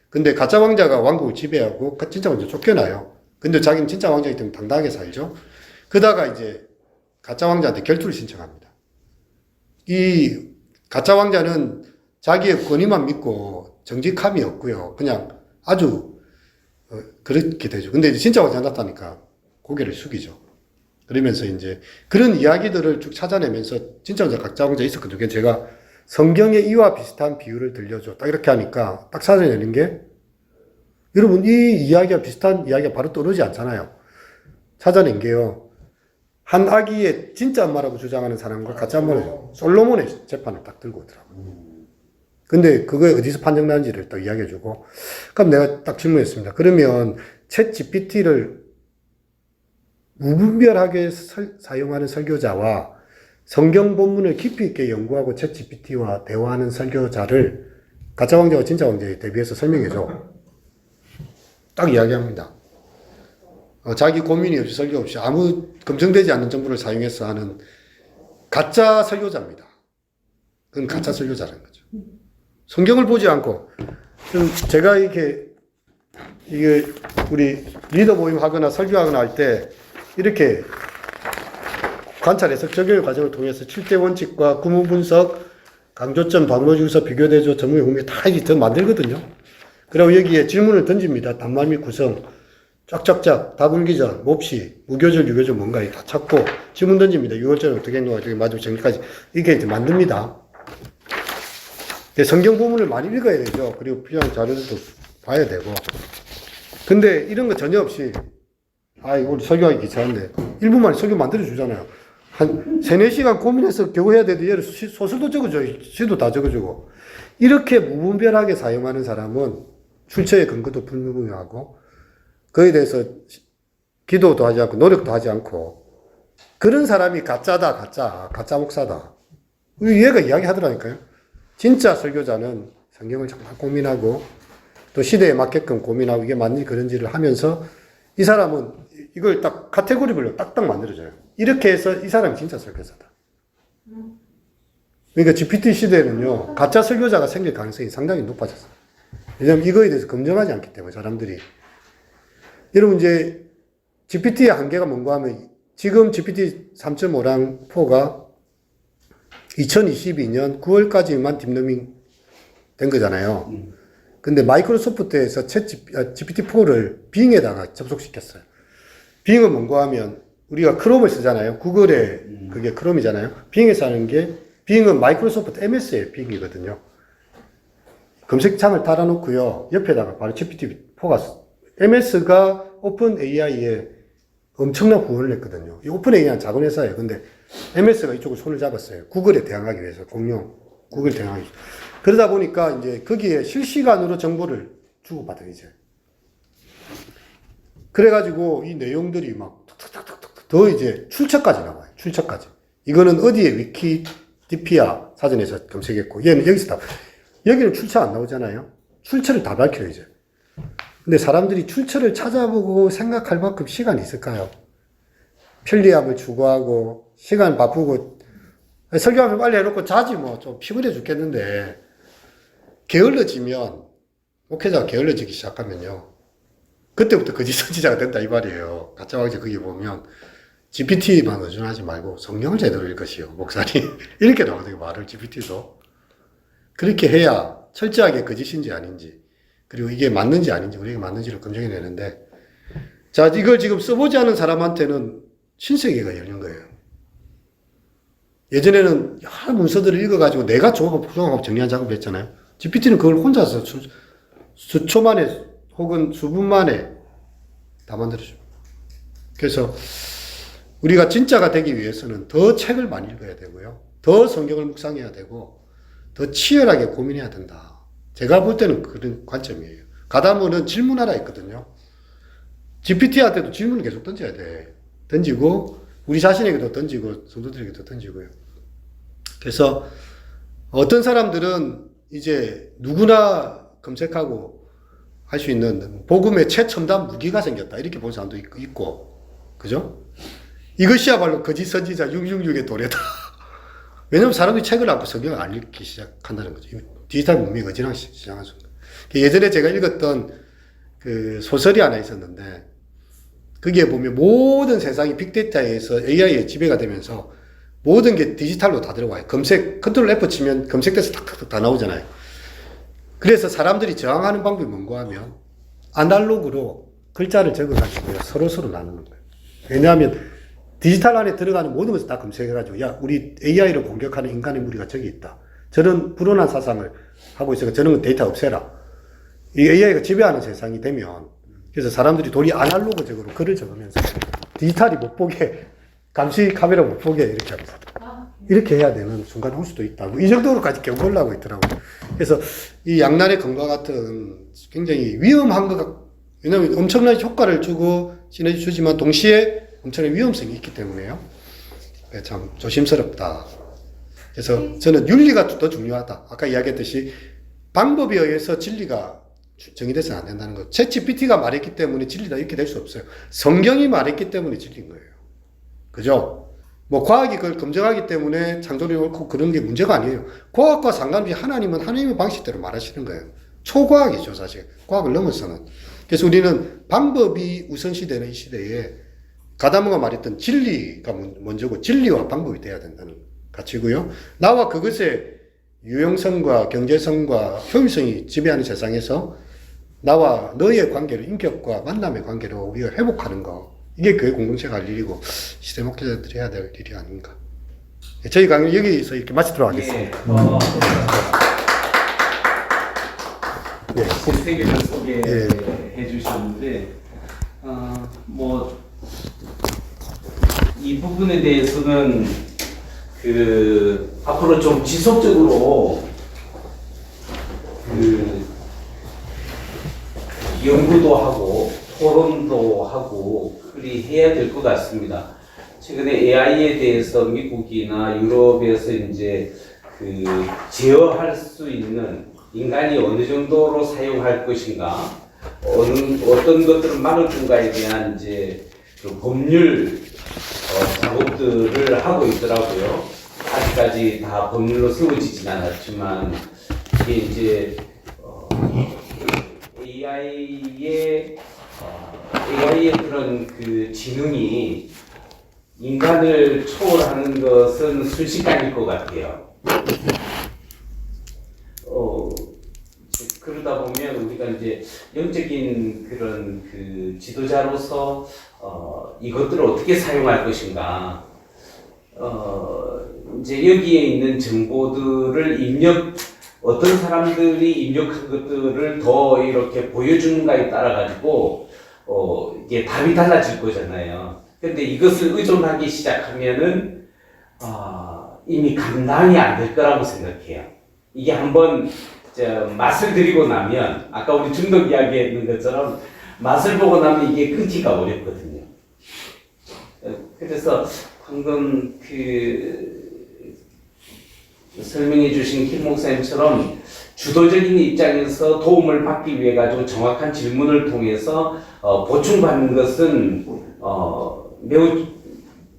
근데 가짜 왕자가 왕국을 지배하고 진짜 왕자 쫓겨나요. 근데 자기는 진짜 왕자이기 때문에 당당하게 살죠. 그러다가 이제 가짜 왕자한테 결투를 신청합니다. 이 가짜 왕자는 자기의 권위만 믿고 정직함이 없고요. 그냥 아주 그렇게 되죠. 근데 이제 진짜 왕자 나타나니까 고개를 숙이죠. 그러면서 이제 그런 이야기들을 쭉 찾아내면서 진짜 왕자, 가짜 왕자 있었거든요. 그래서 제가 성경의 이와 비슷한 비유를 들려줘. 딱 이렇게 하니까 딱 찾아내는 게 여러분 이 이야기와 비슷한 이야기가 바로 떠오르지 않잖아요. 찾아낸 게요. 한 아기의 진짜 엄마라고 주장하는 사람과 가짜 엄마를 솔로몬의 재판을 딱 들고 오더라고요. 근데 그거에 어디서 판정나는지를 또 이야기해주고 그럼 내가 딱 질문했습니다. 그러면 챗 GPT를 무분별하게 사용하는 설교자와 성경 본문을 깊이 있게 연구하고 챗 GPT와 대화하는 설교자를 가짜 왕자와 진짜 왕자에 대비해서 설명해줘. 딱 이야기합니다. 자기 고민이 없이 설교 없이 아무 검증되지 않는 정보를 사용해서 하는 가짜 설교자입니다. 그건 가짜 설교자라는 거죠. 성경을 보지 않고 제가 이게 우리 리더 모임 하거나 설교하거나 할 때 이렇게 관찰 해석 적용 과정을 통해서 7대 원칙과 구문 분석, 강조점, 방법중서, 비교대조, 전문의 공개 다 이제 만들거든요. 그리고 여기에 질문을 던집니다. 단말 및 구성, 쫙쫙쫙, 다분기전, 몹시, 무교절, 유교절 뭔가 다 찾고 질문 던집니다. 6월절은 어떻게 행동하고 어떻게 마지막 정리까지 이게 이제 만듭니다. 성경 부문을 많이 읽어야 되죠. 그리고 필요한 자료들도 봐야 되고. 근데 이런 거 전혀 없이 이거 설교하기 귀찮은데 1분 만에 설교 만들어주잖아요. 한 3-4시간 고민해서 겨우 해야 되는데 얘를 소설도 적어줘. 시도 다 적어주고. 이렇게 무분별하게 사용하는 사람은 출처의 근거도 불분명하고 그에 대해서 기도도 하지 않고 노력도 하지 않고 그런 사람이 가짜다. 가짜 목사다. 얘가 이야기하더라니까요. 진짜 설교자는 성경을 정말 고민하고 또 시대에 맞게끔 고민하고 이게 맞는지 그런지를 하면서 이 사람은 이걸 딱 카테고리별로 딱딱 만들어줘요. 이렇게 해서 이 사람이 진짜 설교자다. 그러니까 GPT 시대에는요, 가짜 설교자가 생길 가능성이 상당히 높아졌어요. 왜냐하면 이거에 대해서 검증하지 않기 때문에 사람들이. 여러분 이제 GPT의 한계가 뭔가 하면 지금 GPT 3.5랑 4가 2022년 9월까지만 딥러닝 된 거잖아요. 근데 마이크로소프트에서 GPT-4를 빙에다가 접속시켰어요. 빙은 뭔가 하면 우리가 크롬을 쓰잖아요. 구글에 그게 크롬이잖아요. 빙에서 하는 게 빙은 마이크로소프트 MS의 빙이거든요. 검색창을 달아놓고요. 옆에다가 바로 GPT-4가 MS가 오픈 AI에 엄청난 후원을 했거든요. 이 오픈 AI는 작은 회사예요. 근데 MS가 이쪽을 손을 잡았어요. 구글에 대항하기 위해서 공룡 구글 대항하기 위해서. 그러다 보니까 이제 거기에 실시간으로 정보를 주고받아요, 이제. 그래가지고 이 내용들이 막 툭툭툭툭 더 이제 출처까지 나와요. 출처까지. 이거는 어디에 위키디피아 사전에서 검색했고, 얘는 여기서 다, 여기는 출처 안 나오잖아요. 출처를 다 밝혀요, 이제. 근데 사람들이 출처를 찾아보고 생각할 만큼 시간이 있을까요? 편리함을 추구하고, 시간 바쁘고, 설교하면 빨리 해놓고 자지 뭐, 좀 피곤해 죽겠는데, 게을러지면, 목회자가 게을러지기 시작하면요. 그때부터 거짓 선지자가 된다 이 말이에요. 가짜 왕자 거기 보면 GPT만 의존하지 말고 성경을 제대로 읽으시오, 목사님. 이렇게 나오거든요, 말을 GPT도. 그렇게 해야 철저하게 거짓인지 아닌지, 그리고 이게 맞는지 아닌지, 우리에게 맞는지를 검증해내는데, 자, 이걸 지금 써보지 않은 사람한테는 신세계가 열린 거예요. 예전에는 여러 문서들을 읽어가지고 내가 조각하고 정리한 작업을 했잖아요. GPT는 그걸 혼자서 수초 만에 혹은 수분 만에 다 만들어줘요. 그래서 우리가 진짜가 되기 위해서는 더 책을 많이 읽어야 되고요. 더 성경을 묵상해야 되고, 더 치열하게 고민해야 된다. 제가 볼 때는 그런 관점이에요. 가다보면 질문하라 했거든요. GPT한테도 질문을 계속 던져야 돼. 던지고, 우리 자신에게도 던지고, 성도들에게도 던지고요. 그래서 어떤 사람들은 이제 누구나 검색하고 할 수 있는 복음의 최첨단 무기가 생겼다. 이렇게 본 사람도 있고, 그죠? 이것이야말로 거짓 선지자 666의 도래다. 왜냐면 사람들이 책을 안 읽고 성경을 안 읽기 시작한다는 거죠. 디지털 문명이 어지러기 시작한 순간. 예전에 제가 읽었던 그 소설이 하나 있었는데, 거기에 보면 모든 세상이 빅데이터에서 AI에 지배가 되면서 모든 게 디지털로 다 들어와요. 검색, 컨트롤 F 치면 검색돼서 탁탁탁 다 나오잖아요. 그래서 사람들이 저항하는 방법이 뭔가 하면 아날로그로 글자를 적어가지고 서로 나누는 거예요. 왜냐하면 디지털 안에 들어가는 모든 것을 다 검색해가지고, 야, 우리 AI를 공격하는 인간의 무리가 저기 있다. 저는 불온한 사상을 하고 있으니까 저는 데이터 없애라. 이 AI가 지배하는 세상이 되면, 그래서 사람들이 돈이 아날로그적으로 글을 적으면서 디지털이 못 보게, 감시 카메라 못 보게 이렇게 하면서 이렇게 해야 되는 순간이 올 수도 있다고. 이 정도로까지 경고를 하고 있더라고요. 그래서 이 양날의 검과 같은 굉장히 위험한 것, 왜냐하면 엄청난 효과를 주지만 동시에 엄청난 위험성이 있기 때문에요. 참 조심스럽다. 그래서 저는 윤리가 더 중요하다. 아까 이야기했듯이 방법에 의해서 진리가 정의돼서는 안 된다는 거. 챗GPT가 말했기 때문에 진리다 이렇게 될 수 없어요. 성경이 말했기 때문에 진리인 거예요. 그죠? 뭐 과학이 그걸 검증하기 때문에 창조력이 옳고 그런 게 문제가 아니에요. 과학과 상관없이 하나님은 하나님의 방식대로 말하시는 거예요. 초과학이죠, 사실. 과학을 넘어서는. 그래서 우리는 방법이 우선시되는 이 시대에 가다모가 말했던 진리가 먼저고 진리와 방법이 돼야 된다는 가치고요. 나와 그것의 유용성과 경제성과 효율성이 지배하는 세상에서 나와 너의 관계를, 인격과 만남의 관계를 우리가 회복하는 거, 이게 교회 공동체가 할 일이고 시대 목회자들이 해야 될 일이 아닌가. 저희 강의 여기서 이렇게 마치도록 하겠습니다. 신세계를 소개해 주셨는데, 이 부분에 대해서는 앞으로 좀 지속적으로 연구도 하고 토론도 하고 그리 해야 될 것 같습니다. 최근에 AI에 대해서 미국이나 유럽에서 이제 제어할 수 있는 인간이 어느 정도로 사용할 것인가, 어떤 것들을 막을 건가에 대한 이제 법률 작업들을 하고 있더라고요. 아직까지 다 법률로 세워지진 않았지만 이게 이제 AI의 그런 지능이 인간을 초월하는 것은 순식간일 것 같아요. 그러다 보면 우리가 이제 영적인 그런 지도자로서 이것들을 어떻게 사용할 것인가, 이제 여기에 있는 정보들을 어떤 사람들이 입력한 것들을 더 이렇게 보여주는가에 따라 가지고 이게 답이 달라질 거잖아요. 근데 이것을 의존하기 시작하면은 이미 감당이 안 될 거라고 생각해요. 이게 한번 맛을 들이고 나면, 아까 우리 중독 이야기했는 것처럼 맛을 보고 나면 이게 끊기가 어렵거든요. 그래서 방금 설명해 주신 김 목사님처럼 주도적인 입장에서 도움을 받기 위해 가지고 정확한 질문을 통해서 보충받는 것은 매우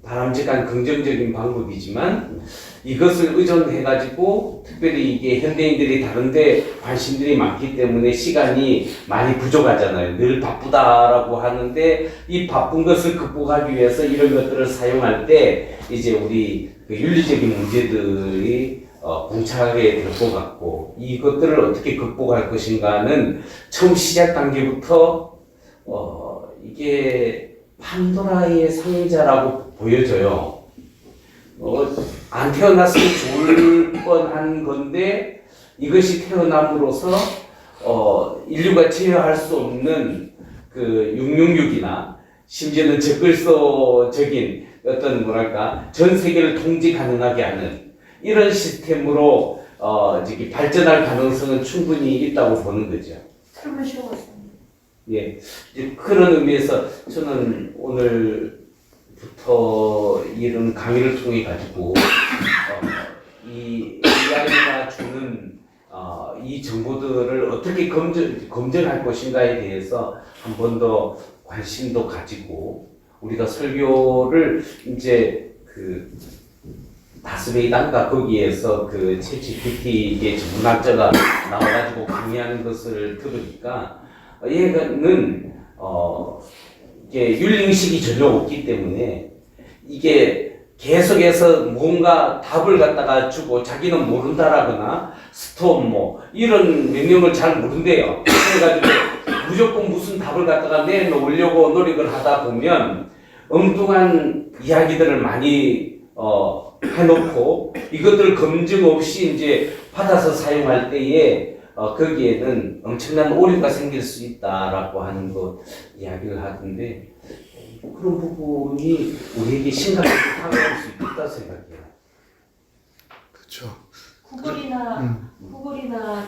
바람직한 긍정적인 방법이지만 이것을 의존해가지고 특별히 이게 현대인들이 다른데 관심들이 많기 때문에 시간이 많이 부족하잖아요. 늘 바쁘다라고 하는데 이 바쁜 것을 극복하기 위해서 이런 것들을 사용할 때 이제 우리 그 윤리적인 문제들이 봉착하게 될 것 같고 이것들을 어떻게 극복할 것인가는 처음 시작 단계부터 이게 판도라의 상자라고 보여져요. 안 태어났으면 좋을 뻔한 건데 이것이 태어남으로써 인류가 제어할 수 없는 그 666이나 심지어는 적글서적인 어떤 뭐랄까 전 세계를 통제 가능하게 하는 이런 시스템으로 저기 발전할 가능성은 충분히 있다고 보는 거죠. 설문 쉬워봤습니다. 예, 이제 그런 의미에서 저는 오늘부터 이런 강의를 통해 가지고 이 AI가 주는 이 정보들을 어떻게 검증할 것인가에 대해서 한 번 더 관심도 가지고 우리가 설교를 이제 그 다스베이단가 거기에서 그 챗GPT의 전문학자가 나와가지고 강의하는 것을 들으니까 얘는 이게 윤리의식이 전혀 없기 때문에 이게 계속해서 뭔가 답을 갖다가 주고 자기는 모른다라거나 스톱 뭐 이런 명령을 잘 모른대요. 그래가지고 무조건 무슨 답을 갖다가 내놓으려고 노력을 하다 보면 엉뚱한 이야기들을 많이 해놓고 이것들을 검증 없이 이제 받아서 사용할 때에 거기에는 엄청난 오류가 생길 수 있다라고 하는 것 이야기를 하던데 그런 부분이 우리에게 심각하게 다가올 수 있다 생각해요. 그렇죠. 구글이나